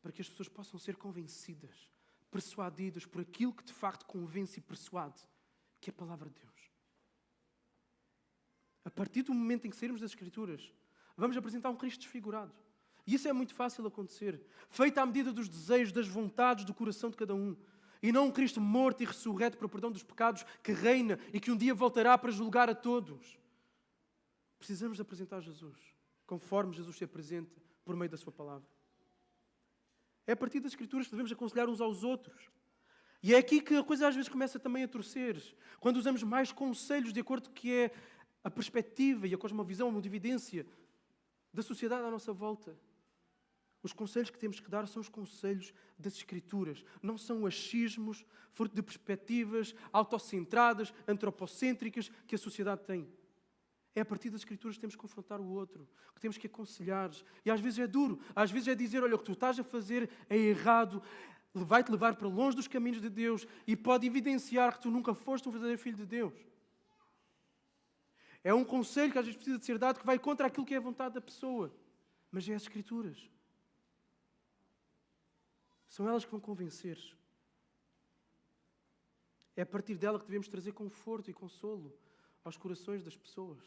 para que as pessoas possam ser convencidas, persuadidas por aquilo que de facto convence e persuade, que é a palavra de Deus. A partir do momento em que sairmos das Escrituras, vamos apresentar um Cristo desfigurado. E isso é muito fácil acontecer, feito à medida dos desejos, das vontades do coração de cada um. E não um Cristo morto e ressurreto para o perdão dos pecados, que reina e que um dia voltará para julgar a todos. Precisamos de apresentar Jesus, conforme Jesus se apresenta por meio da sua palavra. É a partir das Escrituras que devemos aconselhar uns aos outros. E é aqui que a coisa às vezes começa também a torcer. Quando usamos mais conselhos de acordo com o que é a perspectiva e a cosmovisão, a modividência da sociedade à nossa volta. Os conselhos que temos que dar são os conselhos das Escrituras. Não são achismos, fruto de perspectivas autocentradas, antropocêntricas que a sociedade tem. É a partir das Escrituras que temos que confrontar o outro, que temos que aconselhar. E às vezes é duro, às vezes é dizer, olha, o que tu estás a fazer é errado, vai-te levar para longe dos caminhos de Deus e pode evidenciar que tu nunca foste um verdadeiro filho de Deus. É um conselho que às vezes precisa de ser dado que vai contra aquilo que é a vontade da pessoa. Mas é as Escrituras. São elas que vão convencer. É a partir dela que devemos trazer conforto e consolo aos corações das pessoas.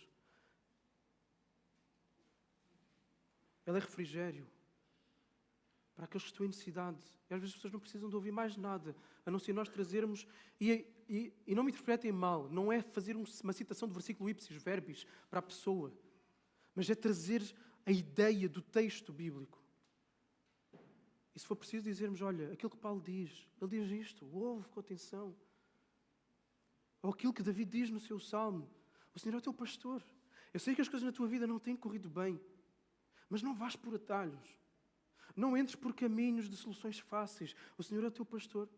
Ela é refrigério para aqueles que estão em necessidade. E às vezes as pessoas não precisam de ouvir mais nada, a não ser nós trazermos... E não me interpretem mal, não é fazer uma citação do versículo ipsis verbis para a pessoa, mas é trazer a ideia do texto bíblico. E se for preciso dizermos, olha, aquilo que Paulo diz, ele diz isto, ouve com atenção. Ou aquilo que David diz no seu salmo, o Senhor é o teu pastor. Eu sei que as coisas na tua vida não têm corrido bem, mas não vás por atalhos. Não entres por caminhos de soluções fáceis. O Senhor é o teu pastor.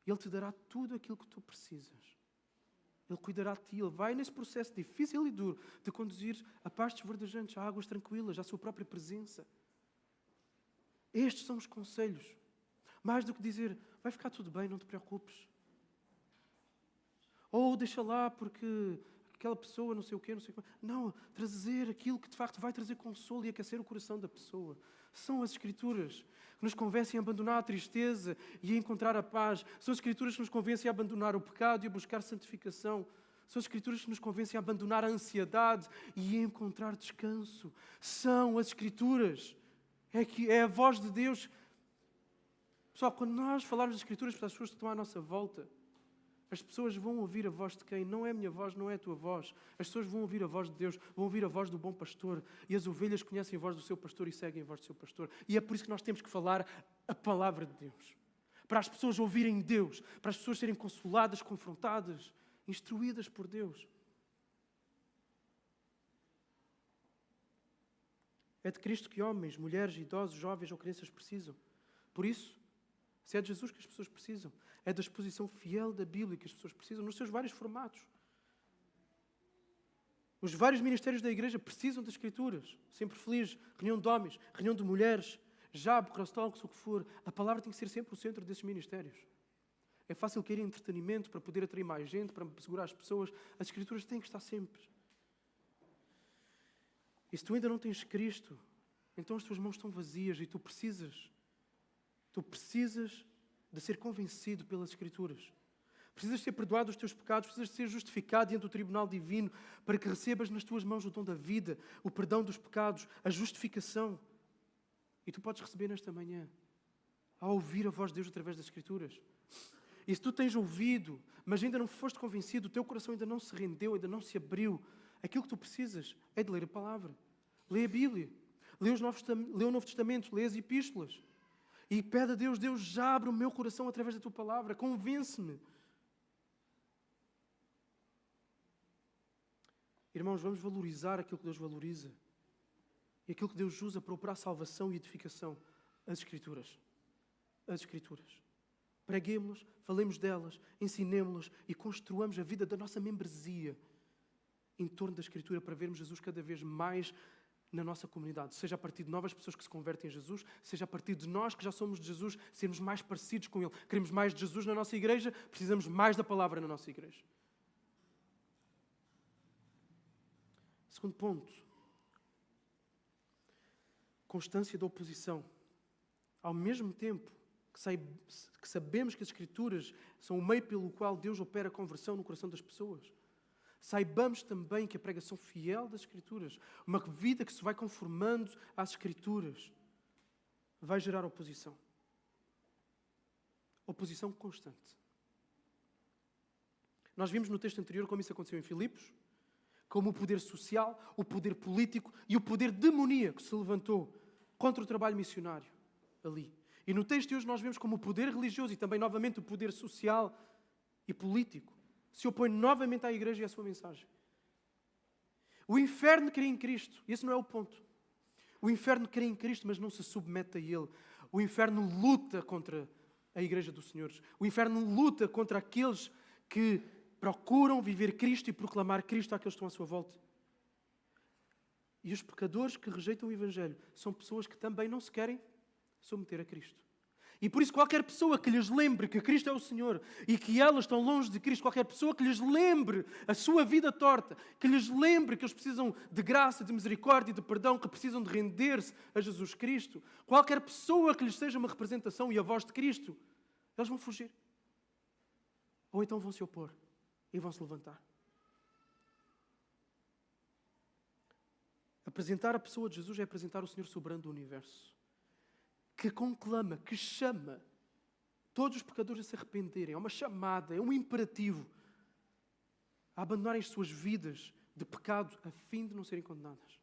Ele te dará tudo aquilo que tu precisas. Ele cuidará de ti. Ele vai nesse processo difícil e duro de conduzir a pastos verdejantes, a águas tranquilas, à sua própria presença. Estes são os conselhos. Mais do que dizer, vai ficar tudo bem, não te preocupes. Ou deixa lá porque aquela pessoa não sei o quê, não sei o quê. Não, trazer aquilo que de facto vai trazer consolo e aquecer o coração da pessoa. São as Escrituras que nos convencem a abandonar a tristeza e a encontrar a paz. São as Escrituras que nos convencem a abandonar o pecado e a buscar santificação. São as Escrituras que nos convencem a abandonar a ansiedade e a encontrar descanso. São as Escrituras. É a voz de Deus. Pessoal, quando nós falarmos das Escrituras para as pessoas que estão à nossa volta, as pessoas vão ouvir a voz de quem? Não é a minha voz, não é a tua voz. As pessoas vão ouvir a voz de Deus, vão ouvir a voz do bom pastor. E as ovelhas conhecem a voz do seu pastor e seguem a voz do seu pastor. E é por isso que nós temos que falar a palavra de Deus. Para as pessoas ouvirem Deus, para as pessoas serem consoladas, confrontadas, instruídas por Deus. É de Cristo que homens, mulheres, idosos, jovens ou crianças precisam. Por isso, se é de Jesus que as pessoas precisam, é da exposição fiel da Bíblia que as pessoas precisam, nos seus vários formatos. Os vários ministérios da igreja precisam das Escrituras. Sempre feliz, reunião de homens, reunião de mulheres, jabo, crostalks, o que for. A palavra tem que ser sempre o centro desses ministérios. É fácil querer entretenimento para poder atrair mais gente, para segurar as pessoas. As Escrituras têm que estar sempre. E se tu ainda não tens Cristo, então as tuas mãos estão vazias e tu precisas de ser convencido pelas Escrituras. Precisas ser perdoado dos teus pecados, precisas de ser justificado diante do tribunal divino para que recebas nas tuas mãos o dom da vida, o perdão dos pecados, a justificação. E tu podes receber nesta manhã, ao ouvir a voz de Deus através das Escrituras. E se tu tens ouvido, mas ainda não foste convencido, o teu coração ainda não se rendeu, ainda não se abriu, aquilo que tu precisas é de ler a palavra. Lê a Bíblia, lê o Novo Testamento, lê as epístolas. E pede a Deus, Deus, já abre o meu coração através da tua palavra, convence-me. Irmãos, vamos valorizar aquilo que Deus valoriza e aquilo que Deus usa para operar salvação e edificação. As Escrituras. As Escrituras. Preguemos-las, falemos delas, ensinemos-las e construamos a vida da nossa membresia em torno da Escritura para vermos Jesus cada vez mais na nossa comunidade, seja a partir de novas pessoas que se convertem a Jesus, seja a partir de nós que já somos de Jesus, sermos mais parecidos com Ele. Queremos mais de Jesus na nossa igreja, precisamos mais da palavra na nossa igreja. Segundo ponto. Constância da oposição. Ao mesmo tempo que sabemos que as Escrituras são o meio pelo qual Deus opera a conversão no coração das pessoas, saibamos também que a pregação fiel das Escrituras, uma vida que se vai conformando às Escrituras, vai gerar oposição. Oposição constante. Nós vimos no texto anterior como isso aconteceu em Filipos, como o poder social, o poder político e o poder demoníaco se levantou contra o trabalho missionário ali. E no texto de hoje nós vemos como o poder religioso e também novamente o poder social e político se opõe novamente à igreja e à sua mensagem. O inferno crê em Cristo. E esse não é o ponto. O inferno crê em Cristo, mas não se submete a Ele. O inferno luta contra a igreja do Senhor. O inferno luta contra aqueles que procuram viver Cristo e proclamar Cristo àqueles que estão à sua volta. E os pecadores que rejeitam o Evangelho são pessoas que também não se querem submeter a Cristo. E por isso qualquer pessoa que lhes lembre que Cristo é o Senhor e que elas estão longe de Cristo, qualquer pessoa que lhes lembre a sua vida torta, que lhes lembre que eles precisam de graça, de misericórdia e de perdão, que precisam de render-se a Jesus Cristo, qualquer pessoa que lhes seja uma representação e a voz de Cristo, eles vão fugir. Ou então vão se opor e vão se levantar. Apresentar a pessoa de Jesus é apresentar o Senhor soberano do universo, que conclama, que chama todos os pecadores a se arrependerem. É uma chamada, é um imperativo a abandonarem as suas vidas de pecado a fim de não serem condenadas.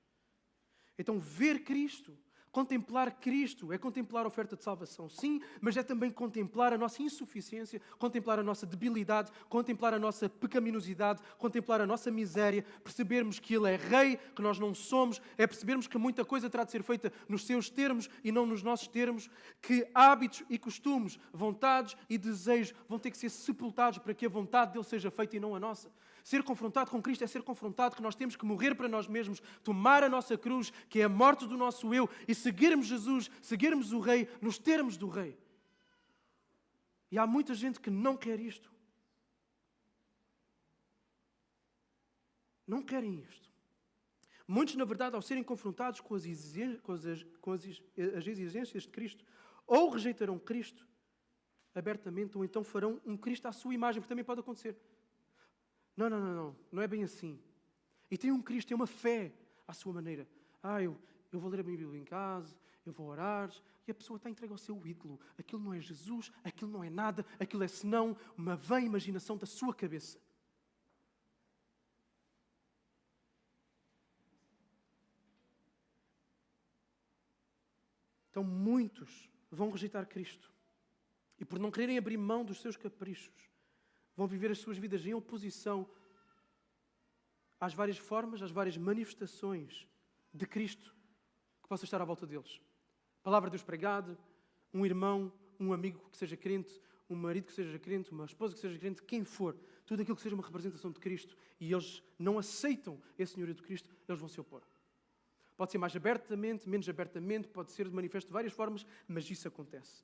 Então, ver Cristo, contemplar Cristo, é contemplar a oferta de salvação, sim, mas é também contemplar a nossa insuficiência, contemplar a nossa debilidade, contemplar a nossa pecaminosidade, contemplar a nossa miséria, percebermos que Ele é Rei, que nós não somos, é percebermos que muita coisa terá de ser feita nos seus termos e não nos nossos termos, que hábitos e costumes, vontades e desejos vão ter que ser sepultados para que a vontade dEle seja feita e não a nossa. Ser confrontado com Cristo é ser confrontado que nós temos que morrer para nós mesmos, tomar a nossa cruz, que é a morte do nosso eu, e seguirmos Jesus, seguirmos o Rei, nos termos do Rei. E há muita gente que não quer isto. Não querem isto. Muitos, na verdade, ao serem confrontados com as exigências de Cristo, ou rejeitarão Cristo abertamente, ou então farão um Cristo à sua imagem, porque também pode acontecer. Não é bem assim. E tem um Cristo, tem uma fé à sua maneira. Eu vou ler a Bíblia em casa, eu vou orar, e a pessoa está entregue ao seu ídolo. Aquilo não é Jesus, aquilo não é nada, aquilo é senão uma vã imaginação da sua cabeça. Então muitos vão rejeitar Cristo. E por não quererem abrir mão dos seus caprichos, vão viver as suas vidas em oposição às várias formas, às várias manifestações de Cristo que possa estar à volta deles. Palavra de Deus pregada, um irmão, um amigo que seja crente, um marido que seja crente, uma esposa que seja crente, quem for, tudo aquilo que seja uma representação de Cristo, e eles não aceitam esse senhorio de Cristo, eles vão se opor. Pode ser mais abertamente, menos abertamente, pode ser manifesto de várias formas, mas isso acontece.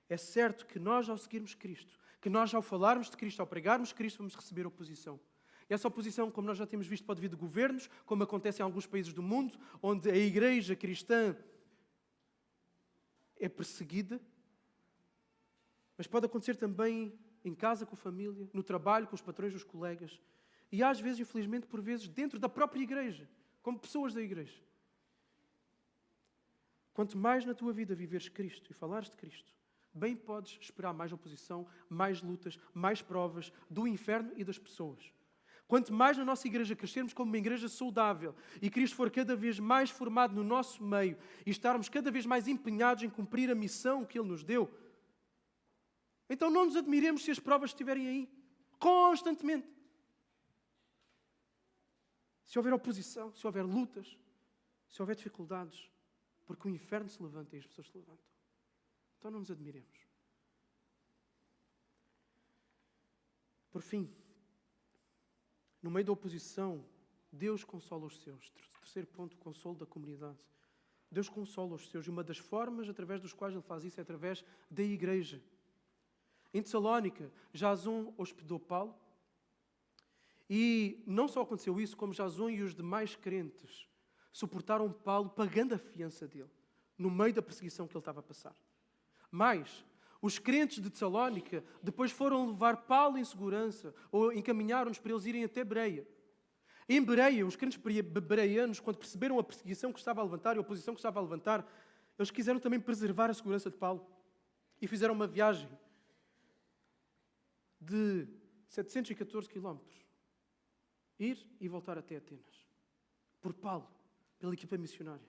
É certo que nós, ao seguirmos Cristo, que nós, ao falarmos de Cristo, ao pregarmos Cristo, vamos receber oposição. E essa oposição, como nós já temos visto, pode vir de governos, como acontece em alguns países do mundo, onde a igreja cristã é perseguida, mas pode acontecer também em casa com a família, no trabalho, com os patrões, os colegas, e às vezes, infelizmente, por vezes, dentro da própria igreja, como pessoas da igreja. Quanto mais na tua vida viveres Cristo e falares de Cristo, bem podes esperar mais oposição, mais lutas, mais provas do inferno e das pessoas. Quanto mais na nossa igreja crescermos como uma igreja saudável e Cristo for cada vez mais formado no nosso meio e estarmos cada vez mais empenhados em cumprir a missão que Ele nos deu, então não nos admiremos se as provas estiverem aí, constantemente. Se houver oposição, se houver lutas, se houver dificuldades, porque o inferno se levanta e as pessoas se levantam. Então não nos admiremos. Por fim, no meio da oposição, Deus consola os seus. Terceiro ponto, o consolo da comunidade. Deus consola os seus, e uma das formas através dos quais Ele faz isso é através da igreja. Em Tessalónica, Jason hospedou Paulo, e não só aconteceu isso, como Jason e os demais crentes suportaram Paulo pagando a fiança dele, no meio da perseguição que ele estava a passar. Mas os crentes de Tessalónica depois foram levar Paulo em segurança, ou encaminharam-nos para eles irem até Bereia. Em Bereia, os crentes bereanos, quando perceberam a perseguição que estava a levantar e a oposição que estava a levantar, eles quiseram também preservar a segurança de Paulo. E fizeram uma viagem de 714 quilómetros. Ir e voltar até Atenas. Por Paulo, pela equipa missionária.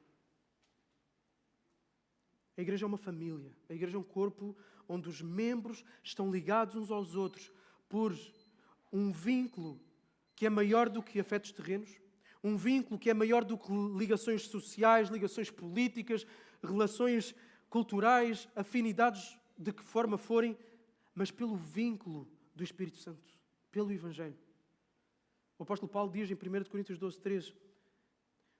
A igreja é uma família. A igreja é um corpo onde os membros estão ligados uns aos outros por um vínculo que é maior do que afetos terrenos, um vínculo que é maior do que ligações sociais, ligações políticas, relações culturais, afinidades de que forma forem, mas pelo vínculo do Espírito Santo, pelo Evangelho. O apóstolo Paulo diz em 1 Coríntios 12:3: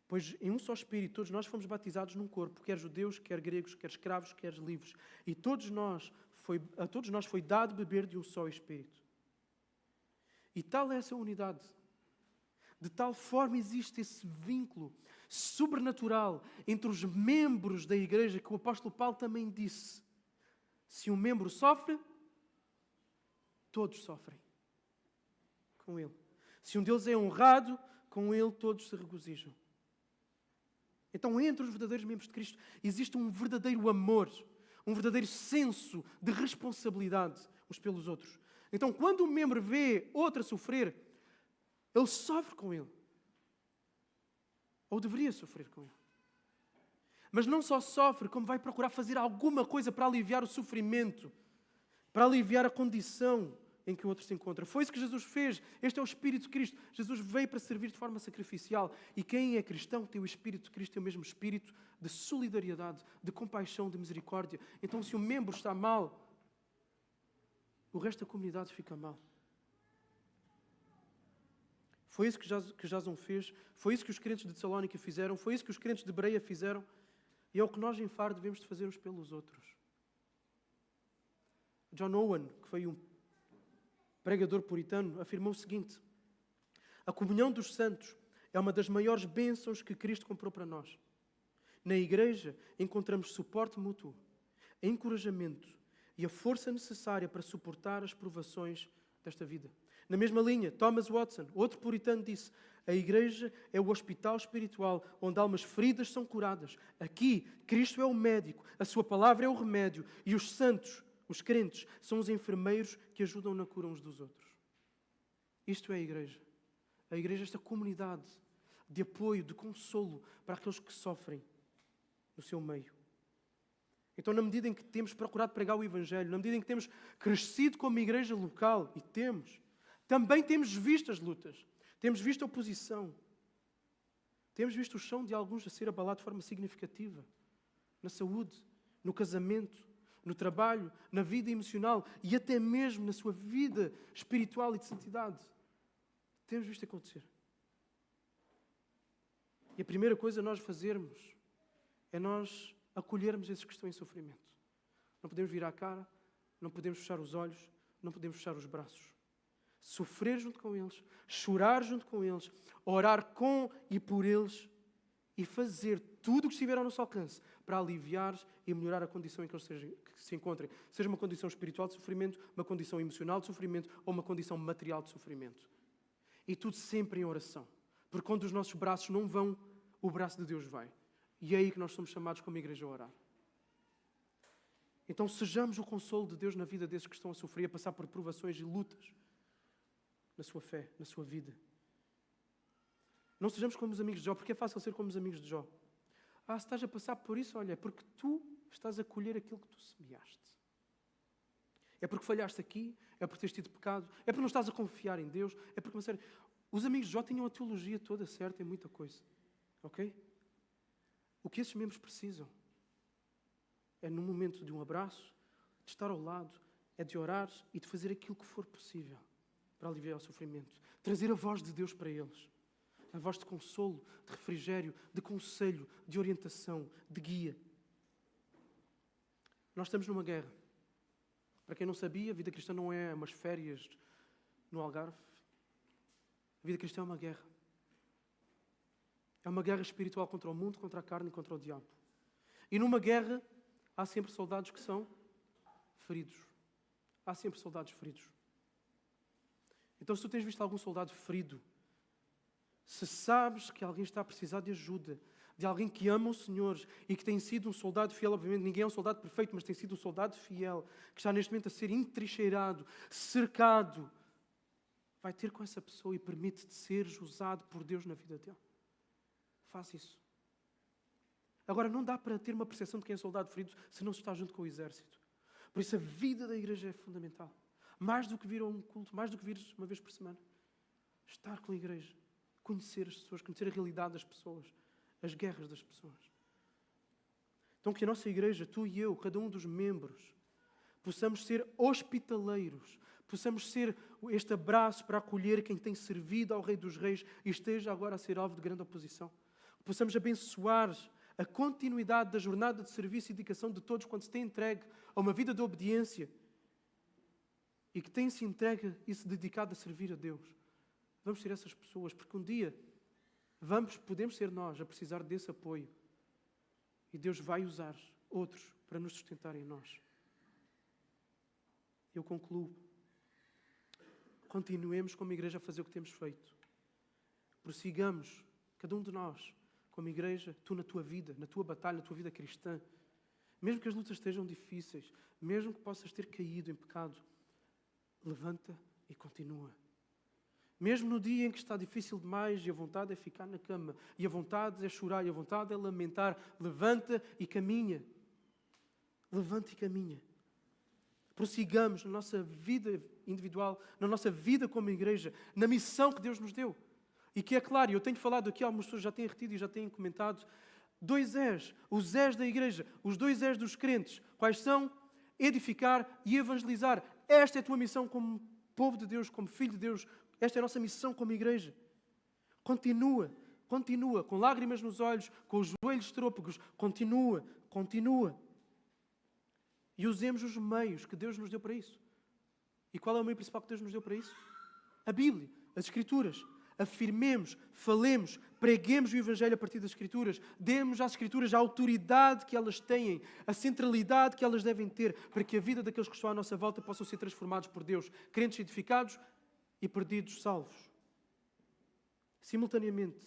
pois em um só Espírito todos nós fomos batizados num corpo, quer judeus, quer gregos, quer escravos, quer livres. E a todos nós foi dado beber de um só Espírito. E tal é essa unidade. De tal forma existe esse vínculo sobrenatural entre os membros da igreja que o apóstolo Paulo também disse: se um membro sofre, todos sofrem com ele. Se um deles é honrado, com ele todos se regozijam. Então, entre os verdadeiros membros de Cristo, existe um verdadeiro amor, um verdadeiro senso de responsabilidade uns pelos outros. Então, quando um membro vê outro a sofrer, ele sofre com ele. Ou deveria sofrer com ele. Mas não só sofre, como vai procurar fazer alguma coisa para aliviar o sofrimento, para aliviar a condição em que o outro se encontra. Foi isso que Jesus fez. Este é o Espírito de Cristo. Jesus veio para servir de forma sacrificial. E quem é cristão tem o Espírito de Cristo, tem o mesmo espírito de solidariedade, de compaixão, de misericórdia. Então, se o membro está mal, o resto da comunidade fica mal. Foi isso que Jason fez, foi isso que os crentes de Tessalónica fizeram, foi isso que os crentes de Bereia fizeram, e é o que nós em Faro devemos de fazer uns pelos outros. John Owen, que foi um pregador puritano, afirmou o seguinte: a comunhão dos santos é uma das maiores bênçãos que Cristo comprou para nós. Na igreja encontramos suporte mútuo, encorajamento e a força necessária para suportar as provações desta vida. Na mesma linha, Thomas Watson, outro puritano, disse: a igreja é o hospital espiritual onde almas feridas são curadas. Aqui, Cristo é o médico, a sua palavra é o remédio e os santos, os crentes, são os enfermeiros que ajudam na cura uns dos outros. Isto é a igreja. A igreja é esta comunidade de apoio, de consolo para aqueles que sofrem no seu meio. Então, na medida em que temos procurado pregar o Evangelho, na medida em que temos crescido como igreja local, e também temos visto as lutas, temos visto a oposição, temos visto o chão de alguns a ser abalado de forma significativa, na saúde, no casamento, no trabalho, na vida emocional e até mesmo na sua vida espiritual e de santidade. Temos visto acontecer. E a primeira coisa a nós fazermos é nós acolhermos esses que estão em sofrimento. Não podemos virar a cara, não podemos fechar os olhos, não podemos fechar os braços. Sofrer junto com eles, chorar junto com eles, orar com e por eles e fazer tudo o que estiver ao nosso alcance para aliviar e melhorar a condição em que eles se encontrem. Seja uma condição espiritual de sofrimento, uma condição emocional de sofrimento ou uma condição material de sofrimento. E tudo sempre em oração. Porque quando os nossos braços não vão, o braço de Deus vai. E é aí que nós somos chamados como igreja a orar. Então sejamos o consolo de Deus na vida desses que estão a sofrer, a passar por provações e lutas na sua fé, na sua vida. Não sejamos como os amigos de Jó, porque é fácil ser como os amigos de Jó. Se estás a passar por isso, olha, é porque tu estás a colher aquilo que tu semeaste. É porque falhaste aqui, é porque tens tido pecado, é porque não estás a confiar em Deus, é porque, sério, os amigos de Jó tinham a teologia toda certa em muita coisa. Ok? O que esses membros precisam é, no momento de um abraço, de estar ao lado, é de orar e de fazer aquilo que for possível para aliviar o sofrimento. Trazer a voz de Deus para eles. A voz de consolo, de refrigério, de conselho, de orientação, de guia. Nós estamos numa guerra. Para quem não sabia, a vida cristã não é umas férias no Algarve. A vida cristã é uma guerra. É uma guerra espiritual contra o mundo, contra a carne e contra o diabo. E numa guerra há sempre soldados que são feridos. Há sempre soldados feridos. Então, se tu tens visto algum soldado ferido, se sabes que alguém está a precisar de ajuda, de alguém que ama o Senhor e que tem sido um soldado fiel, obviamente ninguém é um soldado perfeito, mas tem sido um soldado fiel, que está neste momento a ser entrincheirado, cercado, vai ter com essa pessoa e permite-te seres usado por Deus na vida dele. Faz isso. Agora, não dá para ter uma percepção de quem é soldado ferido se não se está junto com o exército. Por isso, a vida da igreja é fundamental. Mais do que vir a um culto, mais do que vir uma vez por semana. Estar com a igreja. Conhecer as pessoas, conhecer a realidade das pessoas. As guerras das pessoas. Então, que a nossa igreja, tu e eu, cada um dos membros, possamos ser hospitaleiros. Possamos ser este abraço para acolher quem tem servido ao Rei dos Reis e esteja agora a ser alvo de grande oposição. Possamos abençoar a continuidade da jornada de serviço e dedicação de todos quando se tem entregue a uma vida de obediência e que tem-se entregue e se dedicado a servir a Deus. Vamos ser essas pessoas, porque um dia podemos ser nós a precisar desse apoio e Deus vai usar outros para nos sustentar em nós. Eu concluo. Continuemos como igreja a fazer o que temos feito. Prossigamos, cada um de nós, como igreja, tu na tua vida, na tua batalha, na tua vida cristã, mesmo que as lutas estejam difíceis, mesmo que possas ter caído em pecado, levanta e continua. Mesmo no dia em que está difícil demais e a vontade é ficar na cama, e a vontade é chorar, e a vontade é lamentar, levanta e caminha. Levanta e caminha. Prossigamos na nossa vida individual, na nossa vida como igreja, na missão que Deus nos deu. E que é claro, eu tenho falado aqui, algumas pessoas já têm retido e já têm comentado, 2 E's, os E's da igreja, os 2 E's dos crentes. Quais são? Edificar e evangelizar. Esta é a tua missão como povo de Deus, como filho de Deus. Esta é a nossa missão como igreja. Continua, continua, com lágrimas nos olhos, com os joelhos trôpegos. Continua, continua. E usemos os meios que Deus nos deu para isso. E qual é o meio principal que Deus nos deu para isso? A Bíblia, as Escrituras. Afirmemos, falemos, preguemos o Evangelho a partir das Escrituras. Demos às Escrituras a autoridade que elas têm, a centralidade que elas devem ter, para que a vida daqueles que estão à nossa volta possam ser transformados por Deus. Crentes edificados e perdidos salvos. Simultaneamente,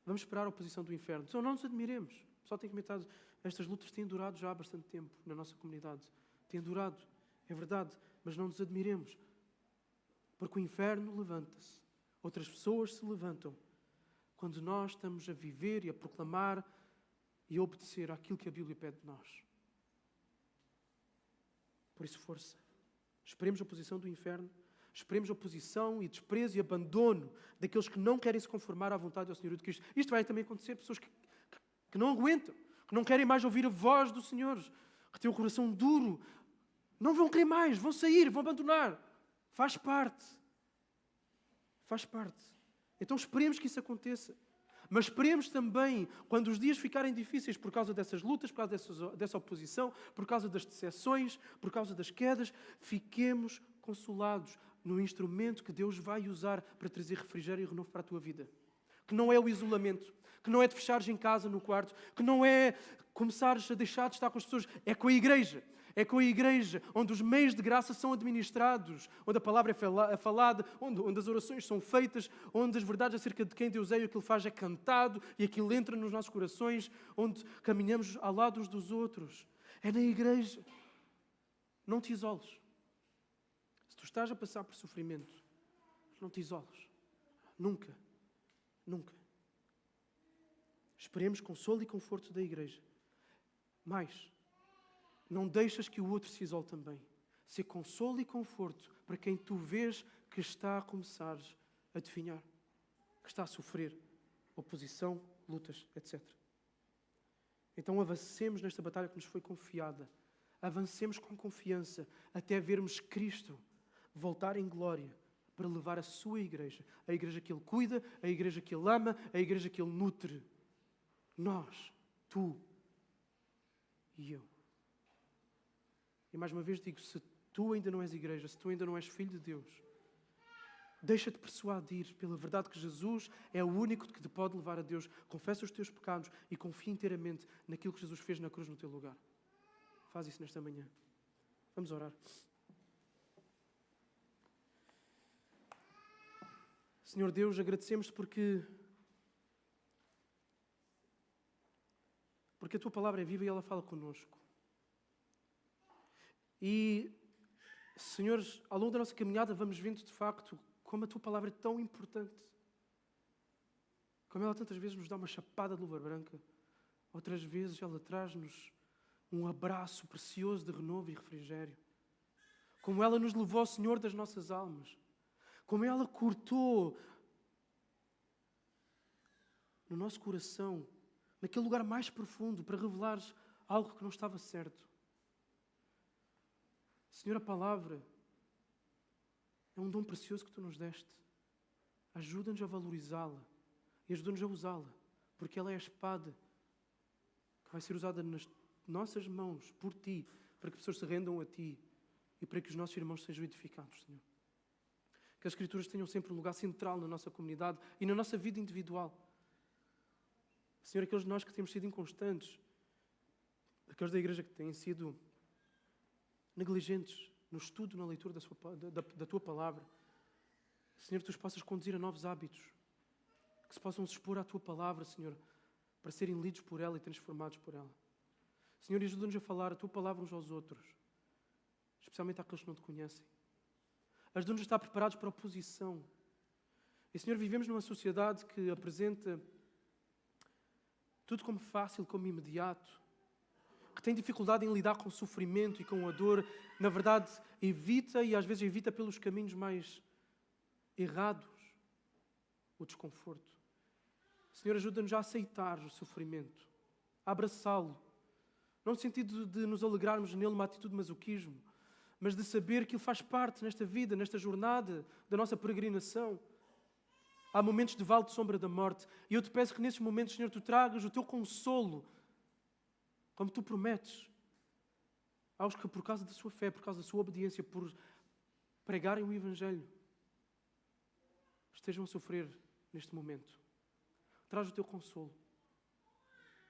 vamos esperar a oposição do inferno. Então não nos admiremos. O pessoal tem comentado, estas lutas têm durado já há bastante tempo na nossa comunidade. Têm durado, é verdade, mas não nos admiremos. Porque o inferno levanta-se. Outras pessoas se levantam quando nós estamos a viver e a proclamar e a obedecer àquilo que a Bíblia pede de nós. Por isso, força. Esperemos a oposição do inferno. Esperemos a oposição e desprezo e abandono daqueles que não querem se conformar à vontade do Senhor de Cristo. Isto vai também acontecer. Pessoas que não aguentam, que não querem mais ouvir a voz do Senhor, que têm o coração duro. Não vão querer mais, vão sair, vão abandonar. Faz parte. Faz parte. Então esperemos que isso aconteça. Mas esperemos também, quando os dias ficarem difíceis por causa dessas lutas, por causa dessa oposição, por causa das decepções, por causa das quedas, fiquemos consolados no instrumento que Deus vai usar para trazer refrigério e renovo para a tua vida. Que não é o isolamento, que não é te fechares em casa no quarto, que não é começares a deixar de estar com as pessoas, é com a igreja. É com a igreja, onde os meios de graça são administrados, onde a palavra é falada, onde as orações são feitas, onde as verdades acerca de quem Deus é e o que Ele faz é cantado e aquilo entra nos nossos corações, onde caminhamos ao lado uns dos outros. É na igreja. Não te isoles. Se tu estás a passar por sofrimento, não te isoles. Nunca. Nunca. Esperemos consolo e conforto da igreja. Mais. Não deixas que o outro se isole também. Ser consolo e conforto para quem tu vês que está a começar a definhar, que está a sofrer oposição, lutas, etc. Então avancemos nesta batalha que nos foi confiada. Avancemos com confiança até vermos Cristo voltar em glória para levar a sua igreja. A igreja que Ele cuida, a igreja que Ele ama, a igreja que Ele nutre. Nós, tu e eu. E mais uma vez digo, se tu ainda não és igreja, se tu ainda não és filho de Deus, deixa-te persuadir pela verdade que Jesus é o único que te pode levar a Deus. Confessa os teus pecados e confia inteiramente naquilo que Jesus fez na cruz no teu lugar. Faz isso nesta manhã. Vamos orar. Senhor Deus, agradecemos-te porque a Tua palavra é viva e ela fala connosco. E, Senhor, ao longo da nossa caminhada vamos vendo de facto como a Tua palavra é tão importante. Como ela tantas vezes nos dá uma chapada de luva branca, outras vezes ela traz-nos um abraço precioso de renovo e refrigério. Como ela nos levou ao Senhor das nossas almas. Como ela cortou no nosso coração, naquele lugar mais profundo, para revelares algo que não estava certo. Senhor, a palavra é um dom precioso que Tu nos deste. Ajuda-nos a valorizá-la e ajuda-nos a usá-la, porque ela é a espada que vai ser usada nas nossas mãos, por Ti, para que pessoas se rendam a Ti e para que os nossos irmãos sejam edificados, Senhor. Que as Escrituras tenham sempre um lugar central na nossa comunidade e na nossa vida individual. Senhor, aqueles de nós que temos sido inconstantes, aqueles da igreja que têm sido negligentes no estudo, na leitura da Tua palavra, Senhor, Tu os possas conduzir a novos hábitos, que se possam expor à Tua palavra, Senhor, para serem lidos por ela e transformados por ela. Senhor, ajuda-nos a falar a Tua palavra uns aos outros, especialmente àqueles que não Te conhecem. Ajuda-nos a estar preparados para a oposição. E, Senhor, vivemos numa sociedade que apresenta tudo como fácil, como imediato, que tem dificuldade em lidar com o sofrimento e com a dor. Na verdade, evita, e às vezes evita pelos caminhos mais errados, o desconforto. Senhor, ajuda-nos a aceitar o sofrimento, a abraçá-lo. Não no sentido de nos alegrarmos nele, uma atitude de masoquismo, mas de saber que ele faz parte nesta vida, nesta jornada da nossa peregrinação. Há momentos de vale de sombra da morte, e eu te peço que nesses momentos, Senhor, Tu tragas o Teu consolo, como Tu prometes, aos que por causa da sua fé, por causa da sua obediência, por pregarem o Evangelho, estejam a sofrer neste momento. Traz o Teu consolo.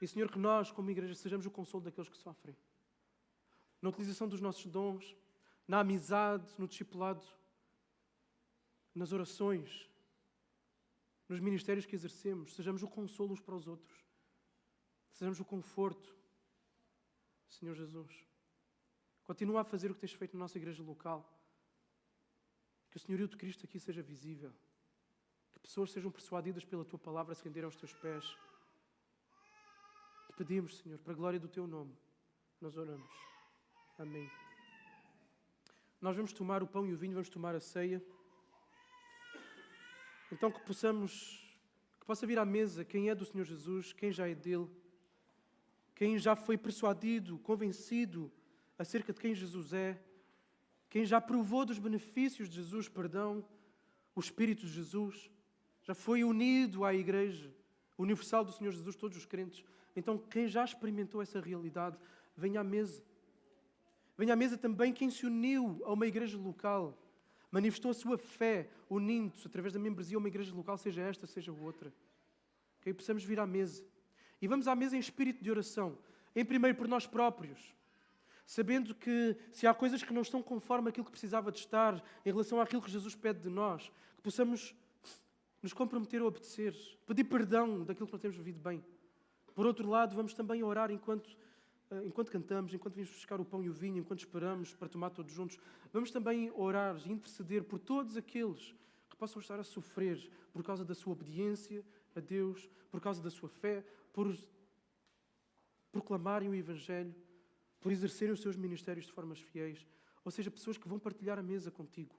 E, Senhor, que nós, como igreja, sejamos o consolo daqueles que sofrem. Na utilização dos nossos dons, na amizade, no discipulado, nas orações, nos ministérios que exercemos, sejamos o consolo uns para os outros. Sejamos o conforto. Senhor Jesus, continua a fazer o que tens feito na nossa igreja local. Que o senhorio de Cristo aqui seja visível. Que pessoas sejam persuadidas pela Tua palavra a se renderem aos Teus pés. Te pedimos, Senhor, para a glória do Teu nome, nós oramos. Amém. Nós vamos tomar o pão e o vinho, vamos tomar a ceia. Então que possa vir à mesa quem é do Senhor Jesus, quem já é dele, quem já foi persuadido, convencido acerca de quem Jesus é, quem já provou dos benefícios de Jesus, perdão, o Espírito de Jesus, já foi unido à Igreja Universal do Senhor Jesus, todos os crentes. Então, quem já experimentou essa realidade, venha à mesa. Venha à mesa também quem se uniu a uma igreja local, manifestou a sua fé, unindo-se através da membresia a uma igreja local, seja esta, seja outra. Que aí possamos vir à mesa. E vamos à mesa em espírito de oração. Em primeiro por nós próprios, sabendo que se há coisas que não estão conforme aquilo que precisava de estar, em relação àquilo que Jesus pede de nós, que possamos nos comprometer a obedecer, pedir perdão daquilo que não temos vivido bem. Por outro lado, vamos também orar enquanto cantamos, enquanto vamos buscar o pão e o vinho, enquanto esperamos para tomar todos juntos. Vamos também orar e interceder por todos aqueles que possam estar a sofrer por causa da sua obediência a Deus, por causa da sua fé, por proclamarem o Evangelho, por exercerem os seus ministérios de formas fiéis. Ou seja, pessoas que vão partilhar a mesa contigo.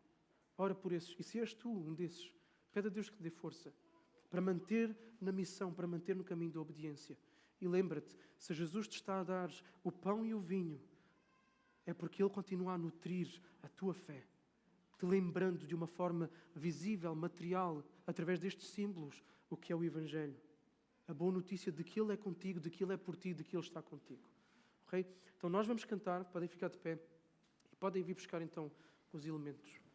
Ora por esses. E se és tu um desses, pede a Deus que te dê força para manter na missão, para manter no caminho da obediência. E lembra-te, se Jesus te está a dar o pão e o vinho, é porque Ele continua a nutrir a tua fé, te lembrando de uma forma visível, material, através destes símbolos, o que é o Evangelho. A boa notícia de que Ele é contigo, de que Ele é por ti, de que Ele está contigo. Ok? Então nós vamos cantar, podem ficar de pé e podem vir buscar então os elementos.